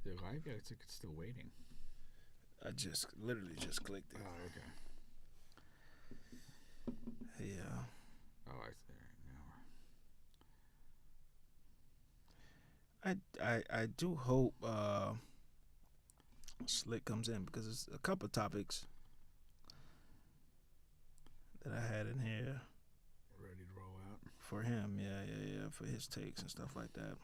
The live? Yeah, it's still waiting. I literally just clicked it. Oh, okay. Yeah. Oh, I see. Now. I do hope Slick comes in because there's a couple of topics that I had in here. Ready to roll out. For him, yeah, for his takes and stuff like that.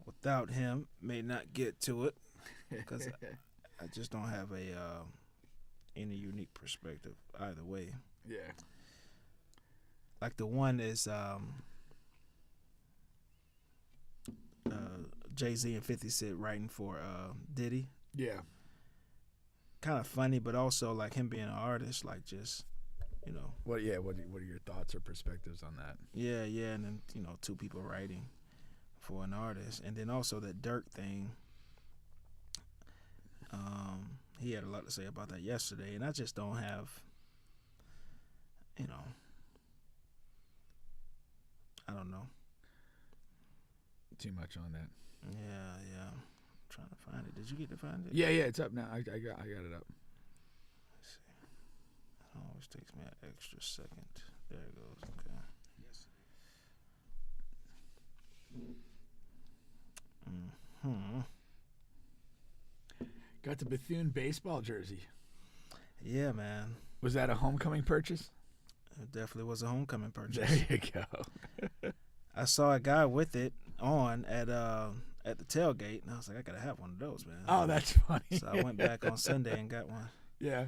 Without him, may not get to it because I just don't have any unique perspective either way. Yeah. Like the one is Jay-Z and 50 Cent writing for Diddy. Yeah. Kind of funny, but also like him being an artist, like just, you know. What are your thoughts or perspectives on that? Yeah, and then, you know, two people writing for an artist. And then also that Dirk thing. He had a lot to say about that yesterday, and I just don't have, you know, I don't know. Too much on that. Yeah. I'm trying to find it. Did you get to find it? Yeah, it's up now. I got it up. Let's see. It always takes me an extra second. There it goes. Okay. Yes. Got the Bethune baseball jersey. Yeah, man. Was that a homecoming purchase? It definitely was a homecoming purchase. There you go. I saw a guy with it on at the tailgate, and I was like, I gotta have one of those, man. Oh, that's funny. So I went back on Sunday and got one. Yeah.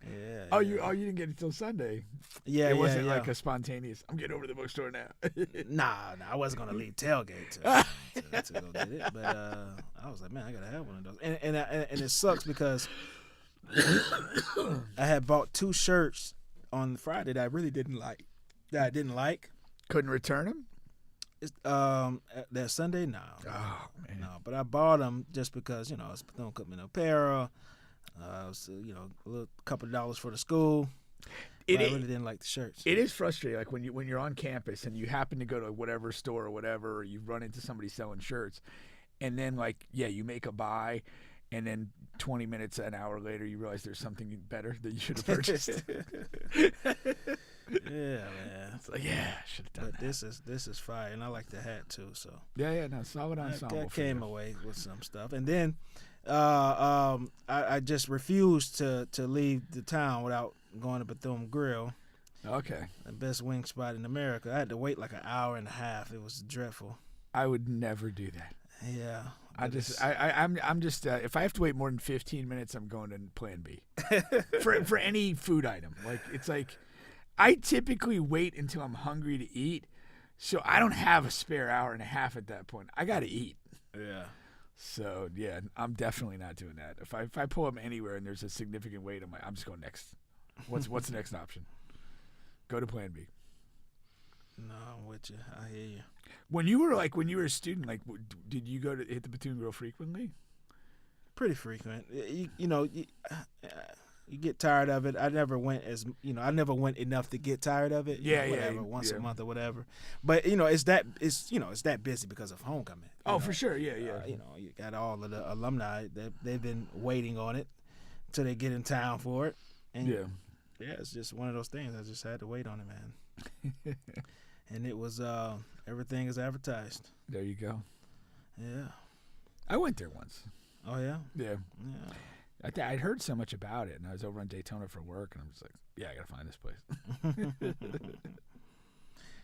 Yeah. Oh, you didn't get it till Sunday. Yeah, it wasn't yeah. like a spontaneous. I'm getting over to the bookstore now. Nah, I wasn't gonna leave tailgate to go get it, but I was like, man, I gotta have one of those, and it sucks because I had bought 2 shirts on Friday that I really didn't like. Couldn't return them. That Sunday, no. Oh man. No, but I bought them just because, you know, it's Bethune Cookman Apparel. You know, a couple of dollars for the school. I really didn't like the shirts. It is frustrating, like when you're on campus and you happen to go to whatever store or whatever, or you run into somebody selling shirts, and then you make a buy, and then 20 minutes, an hour later, you realize there's something better that you should have purchased. Yeah, man. It's like, I should have done that. But this is fire, and I like the hat too. So no, solid ensemble. I came away with some stuff, and then I just refused to leave the town without going to Bethune Grill. Okay. The best wing spot in America. I had to wait like an hour and a half. It was dreadful. I would never do that. Yeah. I'm just if I have to wait more than 15 minutes, I'm going to Plan B for any food item. Like it's like I typically wait until I'm hungry to eat, so I don't have a spare hour and a half at that point. I got to eat. Yeah. So yeah, I'm definitely not doing that. If I pull up anywhere and there's a significant wait, I'm just going next. What's the next option? Go to Plan B. No, I'm with you. I hear you. When you were a student, did you go to hit the Bethune Grill frequently? Pretty frequent. You know, you get tired of it. I never went enough to get tired of it. Once a month or whatever. But it's that busy because of homecoming. For sure, yeah. You got all of the alumni that they've been waiting on it till they get in town for it. And it's just one of those things. I just had to wait on it, man. And it was everything is advertised. There you go. Yeah. I went there once. Oh yeah. Yeah. I'd heard so much about it, and I was over in Daytona for work, and I'm just like, I gotta find this place.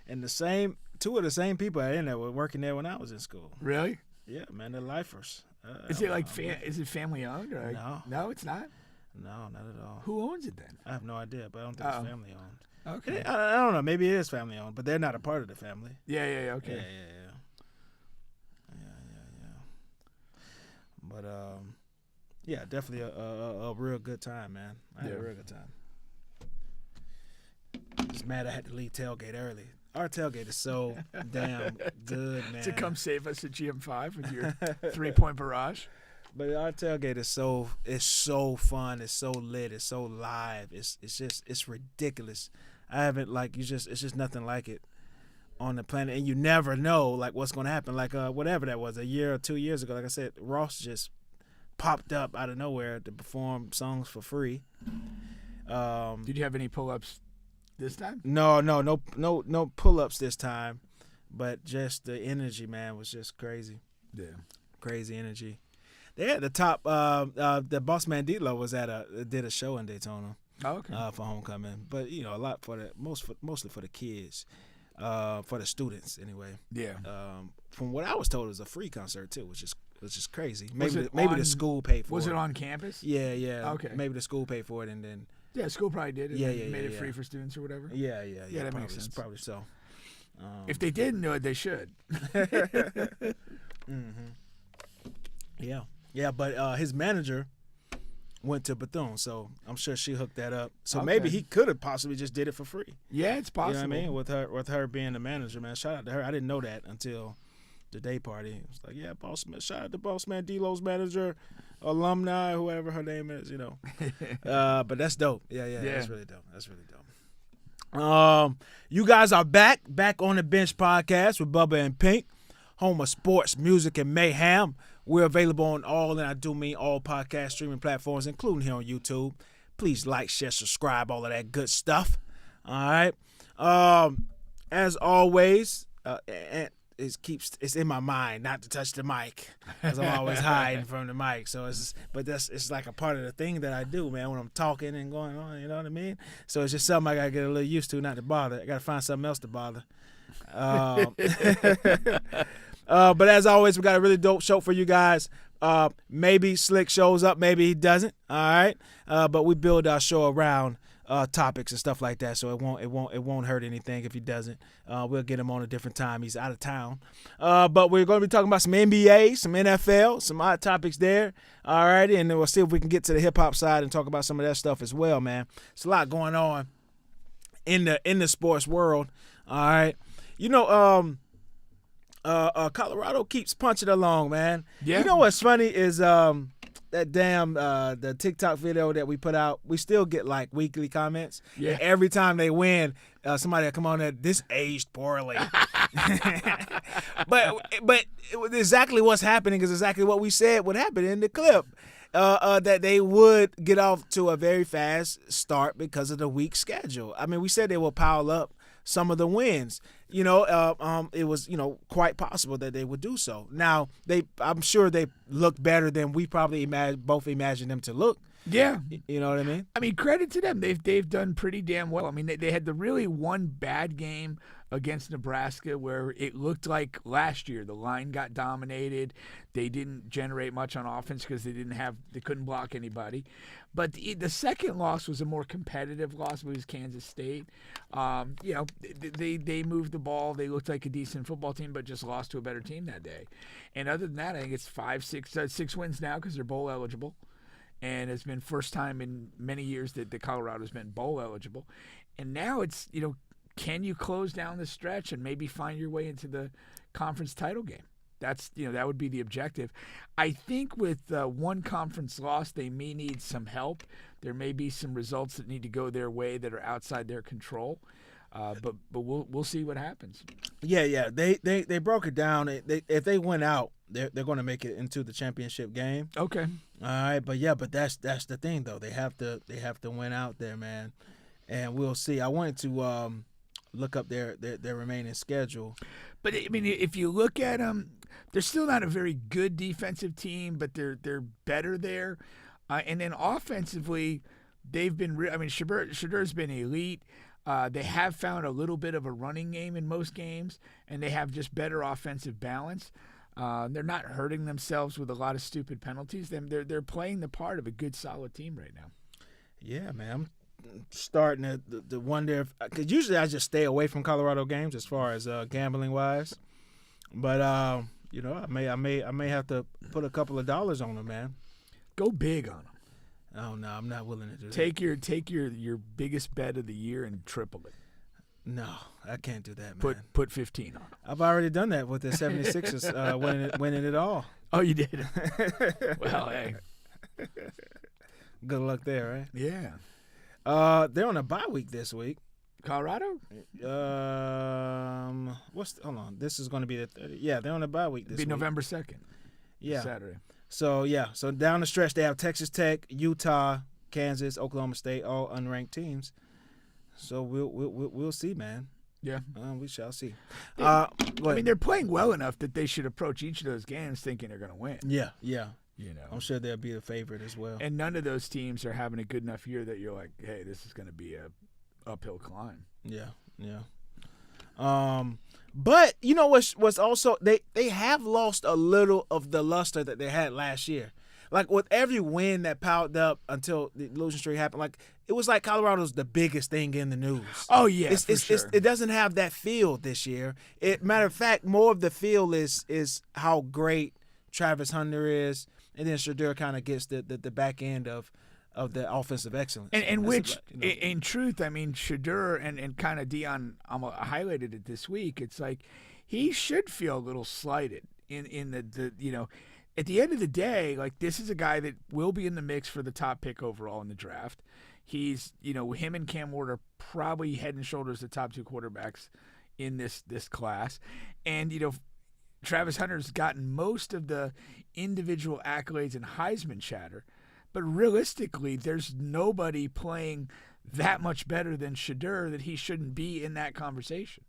And two of the same people I ended up were working there when I was in school. Really? Yeah, man, they're lifers. Is it is it family owned? Or no, it's not. No, not at all. Who owns it then? I have no idea, but I don't think it's family owned. Okay. I don't know. Maybe it is family owned, but they're not a part of the family. Yeah. Okay. Yeah. But definitely a real good time, man. I had a real good time. Just mad I had to leave tailgate early. Our tailgate is so damn good, man. To come save us at GM5 with your 3-point barrage. But our tailgate is so fun. It's so lit. It's so live. It's ridiculous. I haven't it's just nothing like it. on the planet, and you never know like what's going to happen. Like whatever that was, a year or 2 years ago, like I said, Ross just popped up out of nowhere to perform songs for free. Did you have any pull-ups this time? No pull-ups this time, but just the energy, man, was just crazy. Yeah, crazy energy. They had the top. The boss man D-Lo was did a show in Daytona. Oh, okay. For homecoming, but a lot for mostly for the kids. For the students, anyway. Yeah. From what I was told, it was a free concert too, which is crazy. Maybe the school paid for it. Was it on campus? Yeah. Okay. Maybe the school paid for it, and then. Yeah, school probably did. Made it yeah. free for students or whatever. Yeah. That makes sense. Probably so. If they didn't do it, they should. Yeah. But his manager went to Bethune, so I'm sure she hooked that up. So Okay. maybe he could have possibly just did it for free. Yeah, it's possible. You know what I mean? With her being the manager, man. Shout out to her. I didn't know that until the day party. It was like, yeah, boss man. Shout out to boss man D-Lo's manager, alumni, whoever her name is. But that's dope. Yeah. That's really dope. You guys are back on the Bench podcast with Bubba and Pink, home of sports, music, and mayhem. We're available on all, and I do mean all podcast streaming platforms, including here on YouTube. Please like, share, subscribe, all of that good stuff. All right. As always, it's in my mind not to touch the mic, because I'm always hiding from the mic. So it's like a part of the thing that I do, man, when I'm talking and going on. You know what I mean? So it's just something I gotta get a little used to, not to bother. I gotta find something else to bother. But as always, we got a really dope show for you guys. Maybe Slick shows up, maybe he doesn't. All right, but we build our show around topics and stuff like that, so it won't hurt anything if he doesn't. We'll get him on a different time. He's out of town. But we're going to be talking about some NBA, some NFL, some odd topics there. All righty, and then we'll see if we can get to the hip hop side and talk about some of that stuff as well, man. It's a lot going on in the sports world. All right, Colorado keeps punching along, man. Yeah. You know what's funny is that damn the TikTok video that we put out, we still get like weekly comments. Yeah. And every time they win, somebody will come on there, this aged poorly. but exactly what's happening is exactly what we said would happen in the clip. That they would get off to a very fast start because of the weak schedule. I mean, we said they will pile up some of the wins. It was, quite possible that they would do so. Now, I'm sure they look better than we probably both imagined them to look. Yeah. You know what I mean? I mean, credit to them. They've done pretty damn well. I mean, they had the really one bad game against Nebraska where it looked like last year the line got dominated. They didn't generate much on offense because they couldn't block anybody. But the second loss was a more competitive loss. It was Kansas State. They moved the ball. They looked like a decent football team, but just lost to a better team that day. And other than that, I think it's 6 wins now because they're bowl eligible. And it's been first time in many years that the Colorado's been bowl eligible. And now it's, can you close down the stretch and maybe find your way into the conference title game? That's, that would be the objective. I think with one conference loss, they may need some help. There may be some results that need to go their way that are outside their control. But we'll see what happens. Yeah. They broke it down. If they win out, they're going to make it into the championship game. Okay. All right, but that's the thing though. They have to win out there, man. And we'll see. I wanted to look up their remaining schedule. But I mean, if you look at them, they're still not a very good defensive team, but they're better there. And then offensively, they've been. Shadur's been elite. They have found a little bit of a running game in most games, and they have just better offensive balance. They're not hurting themselves with a lot of stupid penalties. They're playing the part of a good, solid team right now. Yeah, man. I'm starting to wonder because usually I just stay away from Colorado games as far as gambling wise, but I may have to put a couple of dollars on them, man. Go big on them. Oh no, I'm not willing to do that. Take your biggest bet of the year and triple it. No, I can't do that, man. Put 15 on them. I've already done that with the 76ers winning it all. Oh, you did? Well, hey. Good luck there, right? Yeah. They're on a bye week this week. Colorado? Hold on. This is going to be the 30. Yeah, they're on a bye week this week. November 2nd. Yeah. Saturday. So down the stretch they have Texas Tech, Utah, Kansas, Oklahoma State, all unranked teams. So we'll see, man. Yeah. We shall see. I mean, they're playing well enough that they should approach each of those games thinking they're going to win. Yeah. You know, I'm sure they'll be the favorite as well. And none of those teams are having a good enough year that you're like, hey, this is going to be a uphill climb. Yeah. But you know what's also they have lost a little of the luster that they had last year. Like with every win that piled up until the losing streak happened, like it was like Colorado's the biggest thing in the news. Oh yeah, sure. It doesn't have that feel this year. Matter of fact, more of the feel is how great Travis Hunter is, and then Shedeur kind of gets the back end of the offensive excellence. And which, in truth, I mean, Shedeur and kind of Deion highlighted it this week. It's like he should feel a little slighted in the you know, at the end of the day, like this is a guy that will be in the mix for the top pick overall in the draft. He's, you know, him and Cam Ward are probably head and shoulders the top two quarterbacks in this class. And, you know, Travis Hunter's gotten most of the individual accolades and Heisman chatter. But realistically, there's nobody playing that much better than Shedeur that he shouldn't be in that conversation.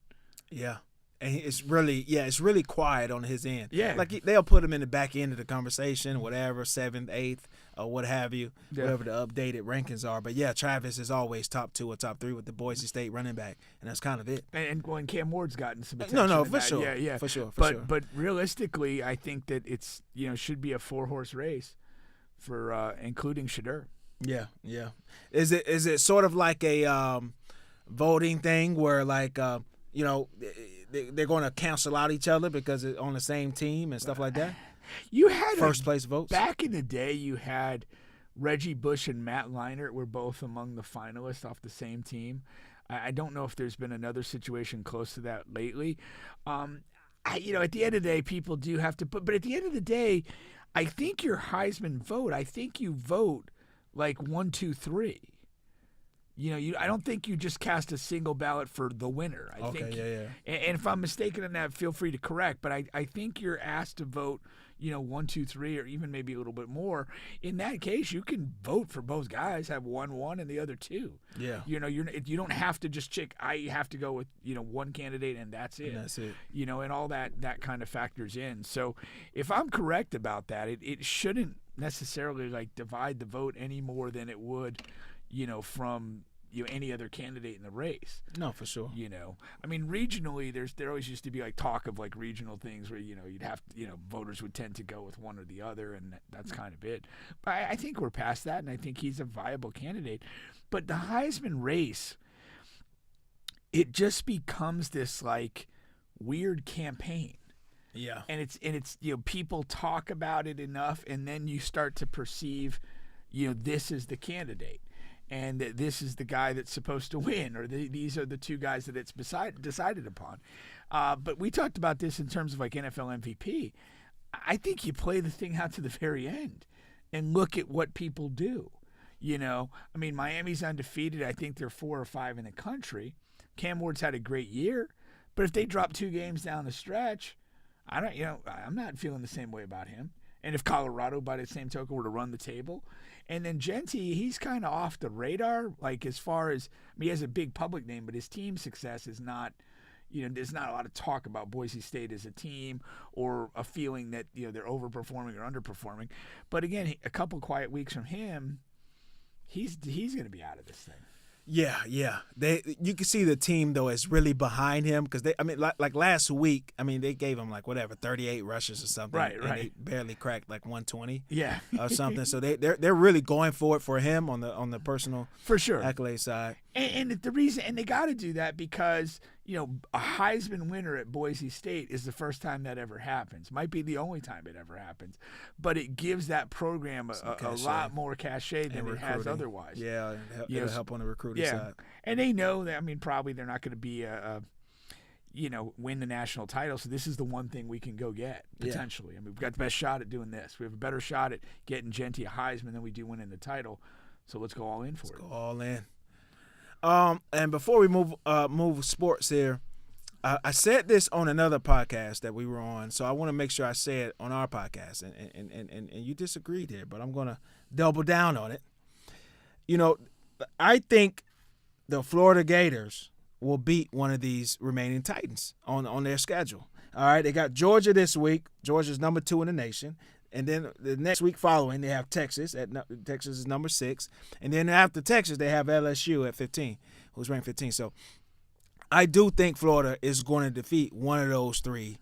Yeah. And it's really quiet on his end. Yeah. Like they'll put him in the back end of the conversation, whatever, 7th, 8th, or what have you, whatever the updated rankings are. But yeah, Travis is always top 2 or top 3 with the Boise State running back, and that's kind of it. And Cam Ward's gotten some attention. No, for sure. Yeah. For sure. But realistically, I think that it's, you know, should be a 4-horse race for including Shedeur. Yeah. Is it sort of like a voting thing where like you know, they're going to cancel out each other because it's on the same team and stuff like that? You had first place votes. Back in the day, you had Reggie Bush and Matt Leinart were both among the finalists off the same team. I don't know if there's been another situation close to that lately. You know, at the end of the day, people do have to put. But at the end of the day, I think your Heisman vote, I think you vote like 1, 2, 3. You know, I don't think you just cast a single ballot for the winner. I think, And if I'm mistaken in that, feel free to correct. But I think you're asked to vote, you know, 1, 2, 3, or even maybe a little bit more. In that case, you can vote for both guys, have 1 and the other 2. Yeah. You know, you don't have to just I have to go with, you know, one candidate and that's it. You know, and all that kind of factors in. So if I'm correct about that, it shouldn't necessarily like divide the vote any more than it would, you know, from any other candidate in the race. No, for sure. You know, I mean, regionally, there always used to be like talk of like regional things where, you know, you'd have, you know, voters would tend to go with one or the other, and that's kind of it. But I think we're past that, and I think he's a viable candidate. But the Heisman race, it just becomes this like weird campaign. Yeah. And it's you know, people talk about it enough, and then you start to perceive, you know, this is the candidate. And this is the guy that's supposed to win, or these are the 2 guys that it's decided upon. But we talked about this in terms of like NFL MVP. I think you play the thing out to the very end and look at what people do. You know, I mean, Miami's undefeated. I think they're 4 or 5 in the country. Cam Ward's had a great year, but if they drop 2 games down the stretch, I'm not feeling the same way about him. And if Colorado, by the same token, were to run the table. And then Genty, he's kind of off the radar, like as far as, I mean, he has a big public name, but his team success is not, you know, there's not a lot of talk about Boise State as a team or a feeling that, you know, they're overperforming or underperforming. But again, a couple quiet weeks from him, he's going to be out of this thing. Yeah. You can see the team though is really behind him because like last week, I mean, they gave him like 38 rushes or something, right. And they barely cracked like 120, or something. So they're really going for it for him on the personal for sure accolade side. And the reason, and they got to do that because, you know, a Heisman winner at Boise State is the first time that ever happens. Might be the only time it ever happens, but it gives that program a lot more cachet than it has otherwise. Yeah, it'll help on the recruiting side. And they know that, I mean, probably they're not going to be win the national title. So this is the one thing we can go get potentially. I mean, we've got the best shot at doing this. We have a better shot at getting Genty a Heisman than we do winning the title. So let's go all in for it. Let's go all in. And before we move sports here, I said this on another podcast that we were on, so I want to make sure I say it on our podcast. And you disagreed here, but I'm gonna double down on it. You know, I think the Florida Gators will beat one of these remaining Titans on their schedule. All right, they got Georgia this week. Georgia's number 2 in the nation. And then the next week following, they have Texas. Texas is number 6. And then after Texas, they have LSU at 15, who's ranked 15. So I do think Florida is going to defeat one of those 3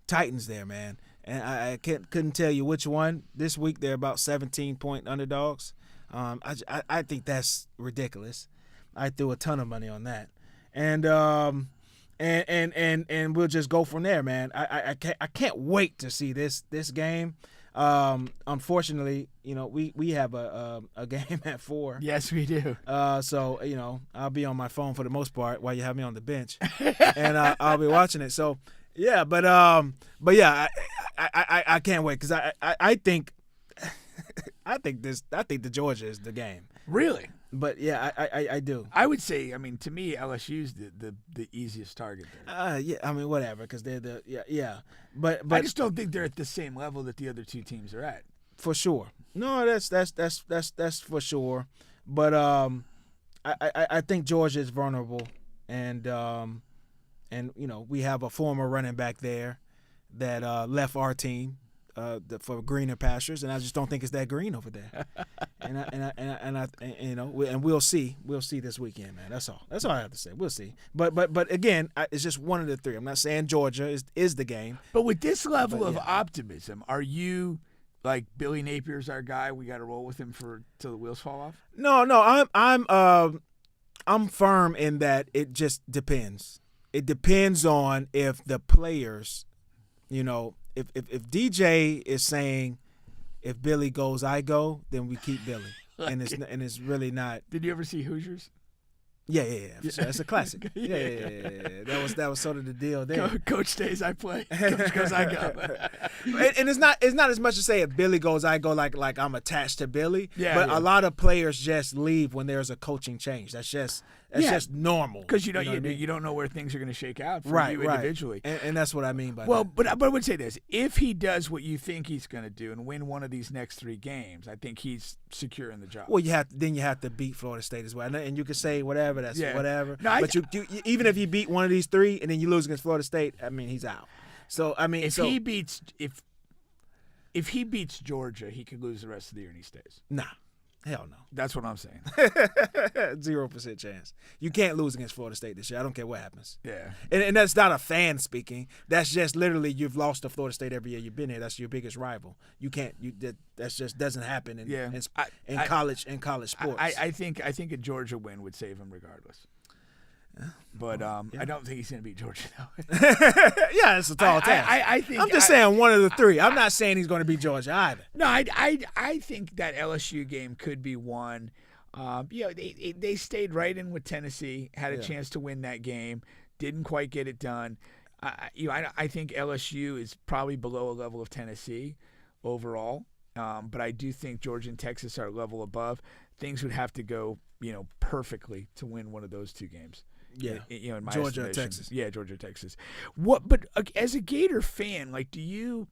Titans there, man. And I couldn't tell you which one. This week, they're about 17-point underdogs. I think that's ridiculous. I threw a ton of money on that. And we'll just go from there, man. I can't wait to see this game. Unfortunately, we have a game at 4. Yes, we do. So I'll be on my phone for the most part while you have me on the bench, and I'll be watching it. So yeah, but yeah, I can't wait because I think the Georgia is the game. Really? But yeah, I do. I would say, I mean, to me, LSU's the easiest target there. Yeah, I mean, whatever, because they're yeah. But I just don't think they're at the same level that the other 2 teams are at. For sure. No, that's for sure. But I think Georgia is vulnerable, and we have a former running back there that left our team for greener pastures, and I just don't think it's that green over there. and we'll see this weekend, man. That's all I have to say. We'll see. But again, it's just one of the 3. I'm not saying Georgia is the game. But with this level of optimism, are you like Billy Napier's our guy? We got to roll with him till the wheels fall off. No. I'm firm in that it just depends. It depends on if the players, if DJ is saying, if Billy goes, I go, then we keep Billy, and it's really not. Did you ever see Hoosiers? Yeah. Sure. That's a classic. Yeah. That was sort of the deal there. Coach stays, I play. Coach goes, I go. And it's not as much to say if Billy goes, I go, like I'm attached to Billy. Yeah. But a lot of players just leave when there's a coaching change. That's just normal. Because you don't know where things are going to shake out for you individually. And that's what I mean by that. Well, but I would say this: if he does what you think he's going to do and win one of these next 3 games, I think he's secure in the job. Well, you have to beat Florida State as well, and you can say whatever. That's whatever. No, but you even if you beat one of these 3 and then you lose against Florida State, I mean, he's out. So I mean, if he beats Georgia, he could lose the rest of the year and he stays. Nah. Hell no. That's what I'm saying. 0% chance. You can't lose against Florida State this year. I don't care what happens. Yeah. And that's not a fan speaking. That's just literally you've lost to Florida State every year you've been here. That's your biggest rival. You can't. That just doesn't happen in college sports. I think a Georgia win would save him regardless. But I don't think he's going to beat Georgia though. Yeah, it's a tall task. I'm just saying one of the 3. I'm not saying he's going to beat Georgia either. No, I think that LSU game could be won. They stayed right in with Tennessee, had a chance to win that game, didn't quite get it done. I think LSU is probably below a level of Tennessee overall, but I do think Georgia and Texas are a level above. Things would have to go, perfectly to win one of those 2 games. Yeah, in my Georgia or estimation. Texas. Yeah, Georgia or Texas. But as a Gator fan, like, do you,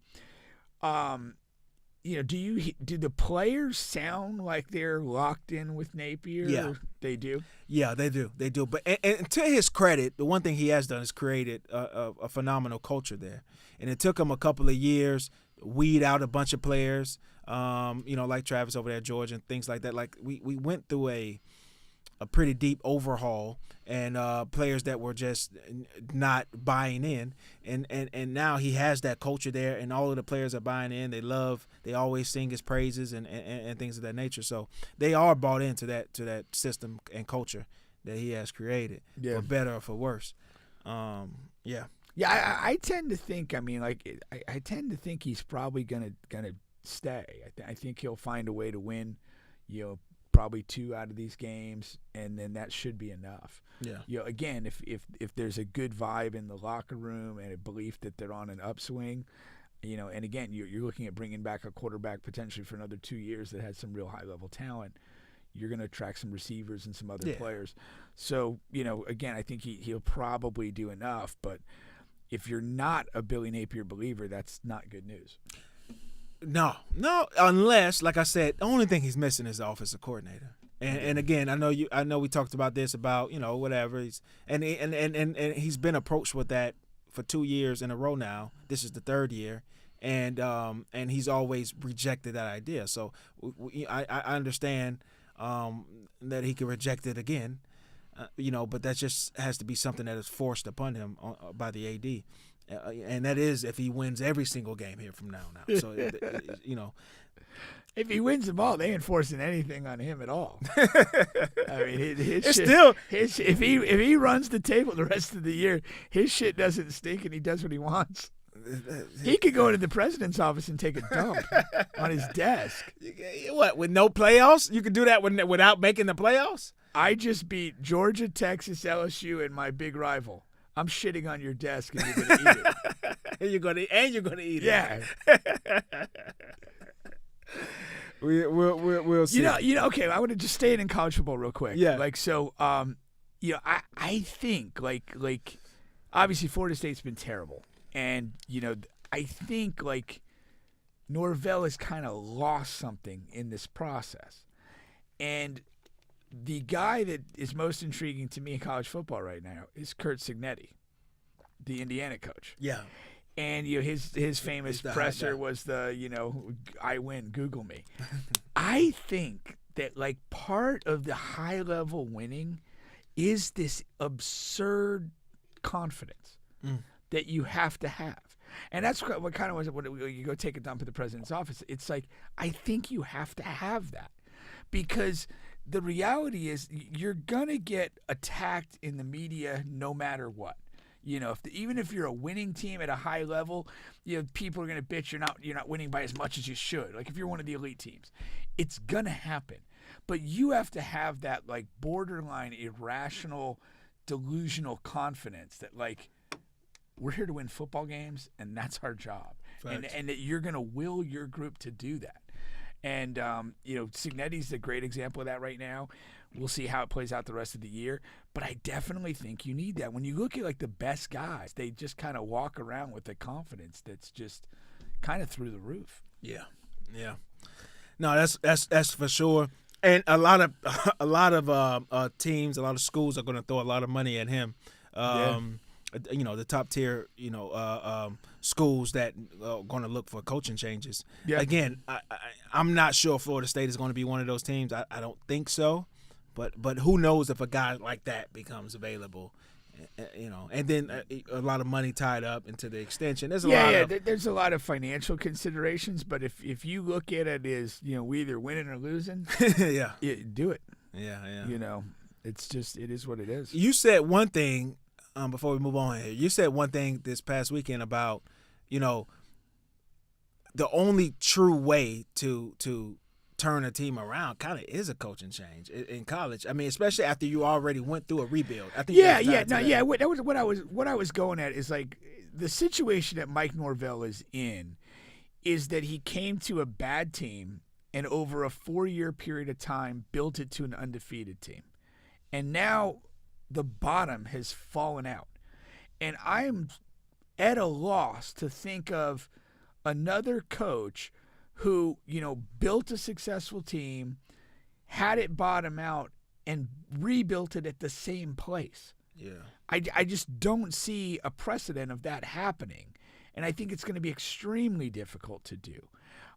do the players sound like they're locked in with Napier? Yeah, they do. Yeah, they do. They do. But and to his credit, the one thing he has done is created a phenomenal culture there, and it took him a couple of years weed out a bunch of players, like Travis over there at Georgia and things like that. Like we went through a pretty deep overhaul and players that were just not buying in. And now he has that culture there, and all of the players are buying in. They always sing his praises and things of that nature. So they are bought into that system and culture that he has created, for better or for worse. Yeah. Yeah, I tend to think. I mean, like, I tend to think he's probably gonna stay. I think he'll find a way to win, probably 2 out of these games, and then that should be enough. Yeah. Again, if there's a good vibe in the locker room and a belief that they're on an upswing, and again, you're looking at bringing back a quarterback potentially for another 2 years that has some real high level talent. you're going to attract some receivers and some other players. So, again, I think he'll probably do enough. But if you're not a Billy Napier believer, that's not good news. No, unless, like I said, the only thing he's missing is the offensive coordinator. And again, I know we talked about this about, whatever. And he's been approached with that for 2 years in a row now. This is the third year. And he's always rejected that idea. So I understand that he could reject it again, but that just has to be something that is forced upon him by the AD. And that is if he wins every single game here from now on out. So, if he wins them all, they ain't forcing anything on him at all. I mean, if he runs the table the rest of the year, his shit doesn't stink and he does what he wants. He could go into the president's office and take a dump on his desk. What, with no playoffs? You could do that without making the playoffs? I just beat Georgia, Texas, LSU, and my big rival. I'm shitting on your desk and you're going to eat it. You're going to eat it. Yeah. We'll see. Okay, I want to just stay in college football real quick. Yeah. I think, obviously Florida State's been terrible. And, I think, Norvell has kind of lost something in this process. And the guy that is most intriguing to me in college football right now is Curt Cignetti, the Indiana coach. Yeah. And his famous presser was I win, Google me. I think that part of the high level winning is this absurd confidence that you have to have. And that's what kind of was when you go take a dump at the president's office. It's I think you have to have that because the reality is you're going to get attacked in the media no matter what. Even if you're a winning team at a high level, people are going to bitch you're not winning by as much as you should. If you're one of the elite teams, it's going to happen. But you have to have that borderline irrational, delusional confidence that we're here to win football games and that's our job. And that you're going to will your group to do that. And, Cignetti's a great example of that right now. We'll see how it plays out the rest of the year. But I definitely think you need that. When you look at, the best guys, they just kind of walk around with a confidence that's just kind of through the roof. Yeah. Yeah. No, that's for sure. And a lot of teams, a lot of schools are going to throw a lot of money at him. The top tier, schools that are going to look for coaching changes. Yeah. Again, I'm not sure Florida State is going to be one of those teams. I don't think so. But who knows if a guy like that becomes available, and then a lot of money tied up into the extension. There's a lot of financial considerations. But if you look at it as, we either winning or losing, do it. Yeah. It is what it is. You said one thing. Before we move on here, you said one thing this past weekend about, the only true way to turn a team around kind of is a coaching change in college. I mean, especially after you already went through a rebuild. I think. That was what I was going at is the situation that Mike Norvell is in is that he came to a bad team and over a 4-year period of time built it to an undefeated team, and now the bottom has fallen out. And I'm at a loss to think of another coach who, built a successful team, had it bottom out, and rebuilt it at the same place. Yeah. I just don't see a precedent of that happening. And I think it's going to be extremely difficult to do.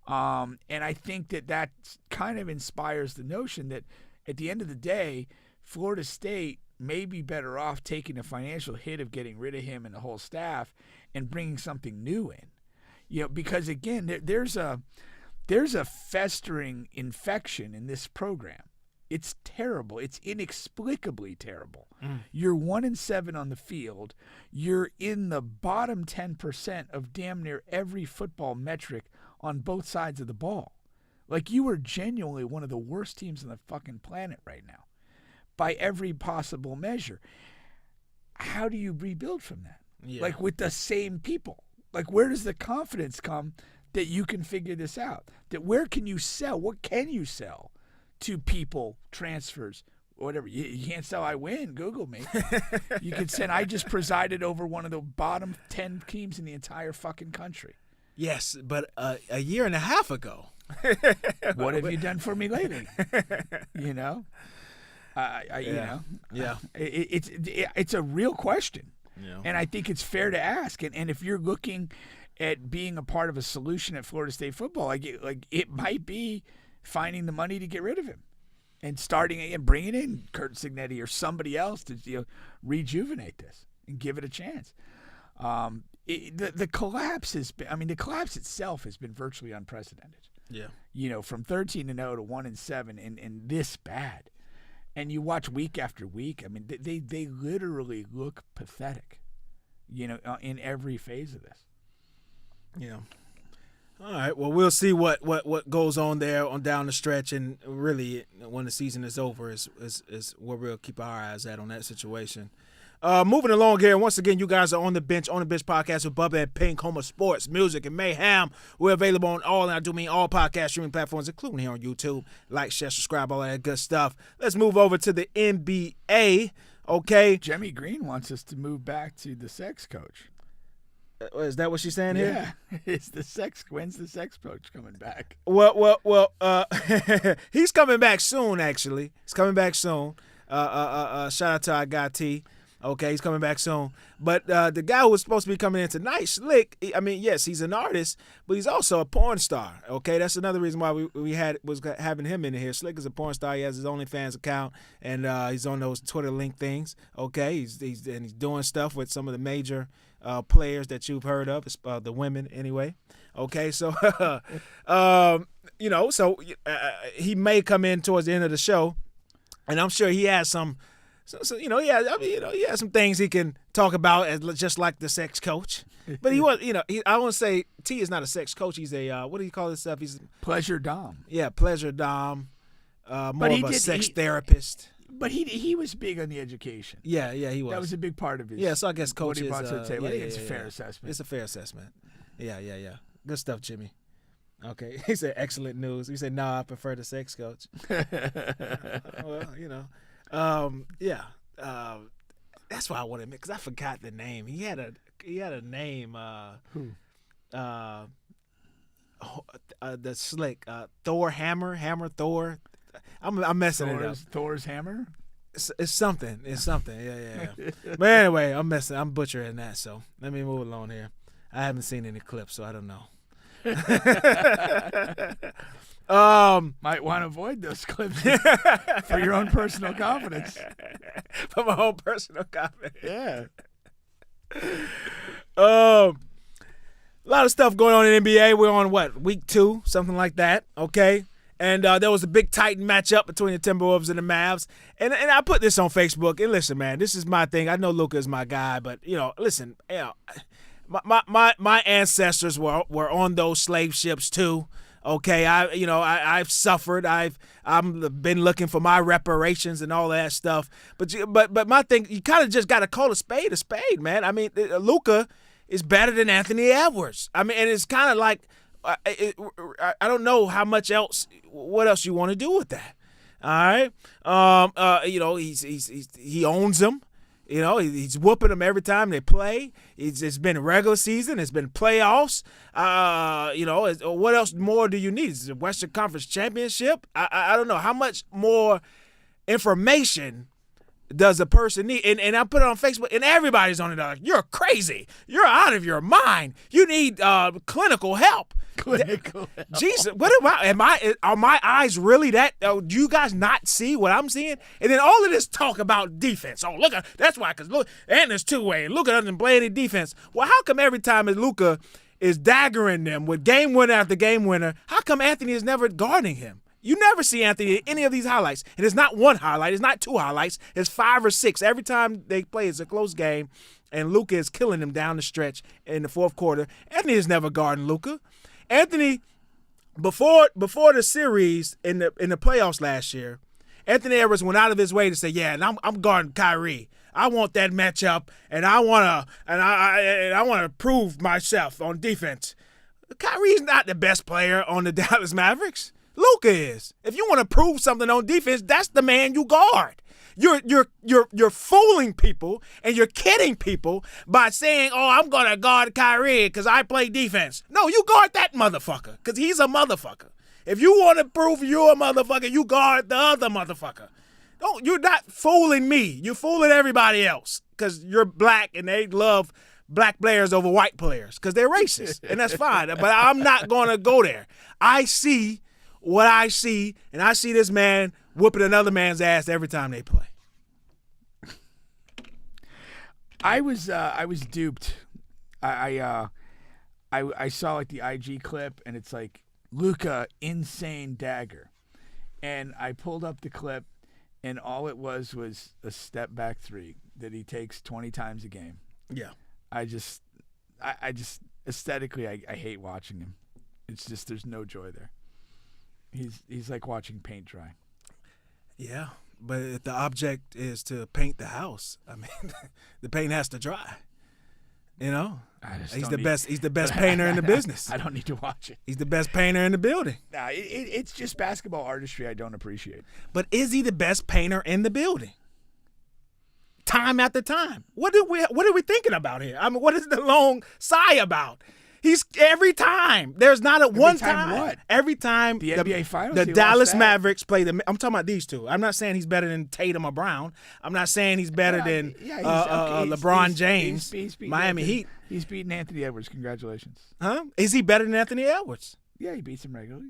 And I think that kind of inspires the notion that at the end of the day, Florida State may be better off taking a financial hit of getting rid of him and the whole staff and bringing something new in. Because again, there's a festering infection in this program. It's terrible. It's inexplicably terrible. You're 1-7 on the field. You're in the bottom 10% of damn near every football metric on both sides of the ball. You are genuinely one of the worst teams on the fucking planet right now, by every possible measure. How do you rebuild from that? Yeah. With the same people? Where does the confidence come that you can figure this out? That where can you sell? What can you sell to people transfers, whatever. You can't sell I win. Google me. You can send I just presided over one of the bottom 10 teams in the entire fucking country. Yes, but a year and a half ago. What have you done for me lately? You know? You know? Yeah. It's a real question. Yeah. And I think it's fair to ask. And if you're looking at being a part of a solution at Florida State football, like it might be finding the money to get rid of him and starting and bringing in Kurt Signetti or somebody else to rejuvenate this and give it a chance. The collapse has been, I mean, the collapse itself has been virtually unprecedented. Yeah. You know, from 13-0 to 1-7 and this bad. And you watch week after week. I mean, they literally look pathetic, you know, in every phase of this. Yeah. All right. Well, we'll see what goes on there on down the stretch, and really when the season is over is where we'll keep our eyes at on that situation. Moving along here, once again, you guys are on the bench podcast with Bubba and Pink, home of sports, music, and mayhem. We're available on all, and I do mean all podcast streaming platforms, including here on YouTube. Like, share, subscribe, all that good stuff. Let's move over to the NBA, okay? Jemmy Green wants us to move back to the sex coach. Is that what she's saying here? Yeah, it's the sex. When's the sex coach coming back? Well, he's coming back soon, actually. He's coming back soon. Shout out to our guy T. Okay, he's coming back soon. But the guy who was supposed to be coming in tonight, Slick, I mean, yes, he's an artist, but he's also a porn star. Okay, that's another reason why we was having him in here. Slick is a porn star. He has his OnlyFans account, and he's on those Twitter link things. Okay, he's doing stuff with some of the major players that you've heard of, the women anyway. Okay, so he may come in towards the end of the show, and I'm sure he has some. So he has some things he can talk about as just like the sex coach. But he was, I want to say T is not a sex coach. He's a what do you call this stuff? He's pleasure dom. Yeah, pleasure dom. More of a sex therapist. But he was big on the education. Yeah, he was. That was a big part of his. Yeah, so I guess coach what he is. brought to the table. I think it's a fair assessment. It's a fair assessment. Yeah. Good stuff, Jimmy. Okay, he said excellent news. He said, "Nah, I prefer the sex coach." Well, that's why I wanted him because I forgot the name. He had a name. Who? The Slick. Thor Hammer Thor. I'm messing it up. Thor's hammer. It's something. Yeah. But anyway, I'm butchering that. So let me move along here. I haven't seen any clips, so I don't know. Might want to avoid those clips for your own personal confidence. For my own personal confidence. Yeah. A lot of stuff going on in NBA. We're on week 2, something like that. Okay. And there was a big Titan matchup between the Timberwolves and the Mavs. And I put this on Facebook. And listen, man, this is my thing. I know Luka is my guy, but listen, my ancestors were on those slave ships too. Okay, I've suffered. I've been looking for my reparations and all that stuff. But my thing, you kind of just got to call a spade, man. I mean, Luka is better than Anthony Edwards. I mean, and it's kind of like I don't know what else you want to do with that. All right, he owns them. He's whooping them every time they play. It's been regular season. It's been playoffs. What else more do you need? Is it Western Conference Championship? I don't know. How much more information does a person need? And I put it on Facebook, and everybody's on it. Like, you're crazy. You're out of your mind. You need clinical help. Jesus, are my eyes really that? Do you guys not see what I'm seeing? And then all of this talk about defense. Oh, look, that's why, because look, and there's two-way. Luka doesn't play any defense. Well, how come every time Luka is daggering them with game winner after game winner, how come Anthony is never guarding him? You never see Anthony in any of these highlights. And it's not one highlight. It's not 2 highlights. It's 5 or 6. Every time they play, it's a close game, and Luka is killing him down the stretch in the fourth quarter. Anthony is never guarding Luka. Anthony, before the series in the playoffs last year, Anthony Edwards went out of his way to say, "Yeah, and I'm guarding Kyrie. I want that matchup, and I want to prove myself on defense." Kyrie's not the best player on the Dallas Mavericks. Luka is. If you want to prove something on defense, that's the man you guard. You're fooling people and you're kidding people by saying, "Oh, I'm gonna guard Kyrie because I play defense." No, you guard that motherfucker because he's a motherfucker. If you want to prove you're a motherfucker, you guard the other motherfucker. Don't, you're not fooling me. You're fooling everybody else because you're black and they love black players over white players because they're racist, and that's fine. But I'm not gonna go there. I see what I see, and I see this man whooping another man's ass every time they play. I was duped. I saw like the IG clip, and it's like Luka insane dagger, and I pulled up the clip, and all it was a step back three that he takes 20 times a game. Yeah, I just aesthetically I hate watching him. It's just there's no joy there. He's like watching paint dry. Yeah, but if the object is to paint the house, I mean, the paint has to dry. You know, he's the best. He's the best painter in the business. I don't need to watch it. He's the best painter in the building. Nah, it's just basketball artistry I don't appreciate. But is he the best painter in the building? Time after time. What are we thinking about here? I mean, what is the long sigh about? He's every time. There's not a one time. What? Every time the NBA Finals. The Dallas Mavericks play the. I'm talking about these two. I'm not saying he's better than Tatum or Brown. I'm not saying he's better than LeBron James. He's Miami Heat. He's beating Anthony Edwards. Congratulations. Huh? Is he better than Anthony Edwards? Yeah, he beats him regularly.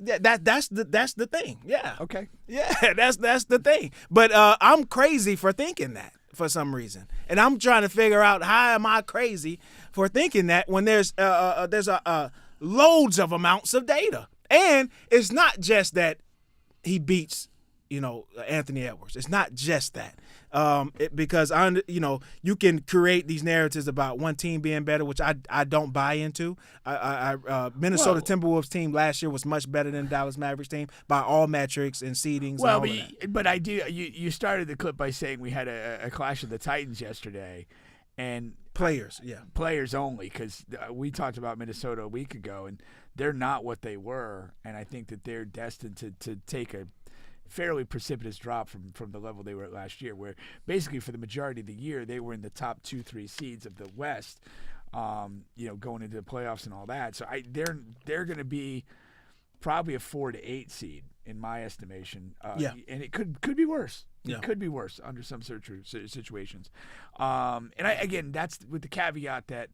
That's the thing. Yeah. Okay. Yeah, that's the thing. But I'm crazy for thinking that for some reason, and I'm trying to figure out how am I crazy for thinking that when there's loads of amounts of data, and it's not just that he beats Anthony Edwards. It's not just that. Because you can create these narratives about one team being better, which I don't buy into. Minnesota Timberwolves team last year was much better than Dallas Mavericks team by all metrics and seedings. Well, but I do. You started the clip by saying we had a clash of the Titans yesterday, and players only, because we talked about Minnesota a week ago, and they're not what they were, and I think that they're destined to take a fairly precipitous drop from the level they were at last year, where basically for the majority of the year they were in the top 2-3 seeds of the West, going into the playoffs and all that. So they're going to be probably a 4 to 8 seed in my estimation. And it could be worse. Yeah. It could be worse under some situations. And that's with the caveat that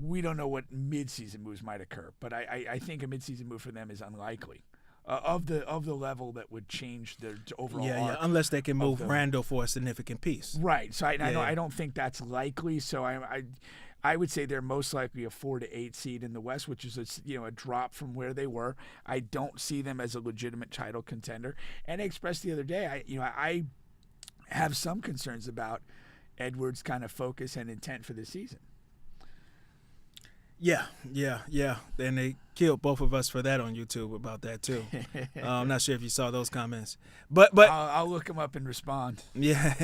we don't know what midseason moves might occur, but I think a midseason move for them is unlikely. Of the level that would change their overall arc, unless they can move Randall for a significant piece. Right. So I don't think that's likely. So I would say they're most likely a 4 to 8 seed in the West, which is a drop from where they were. I don't see them as a legitimate title contender. And I expressed the other day, I have some concerns about Edwards' kind of focus and intent for this season. Yeah. And they killed both of us for that on YouTube about that too. I'm not sure if you saw those comments, but I'll look them up and respond. Yeah.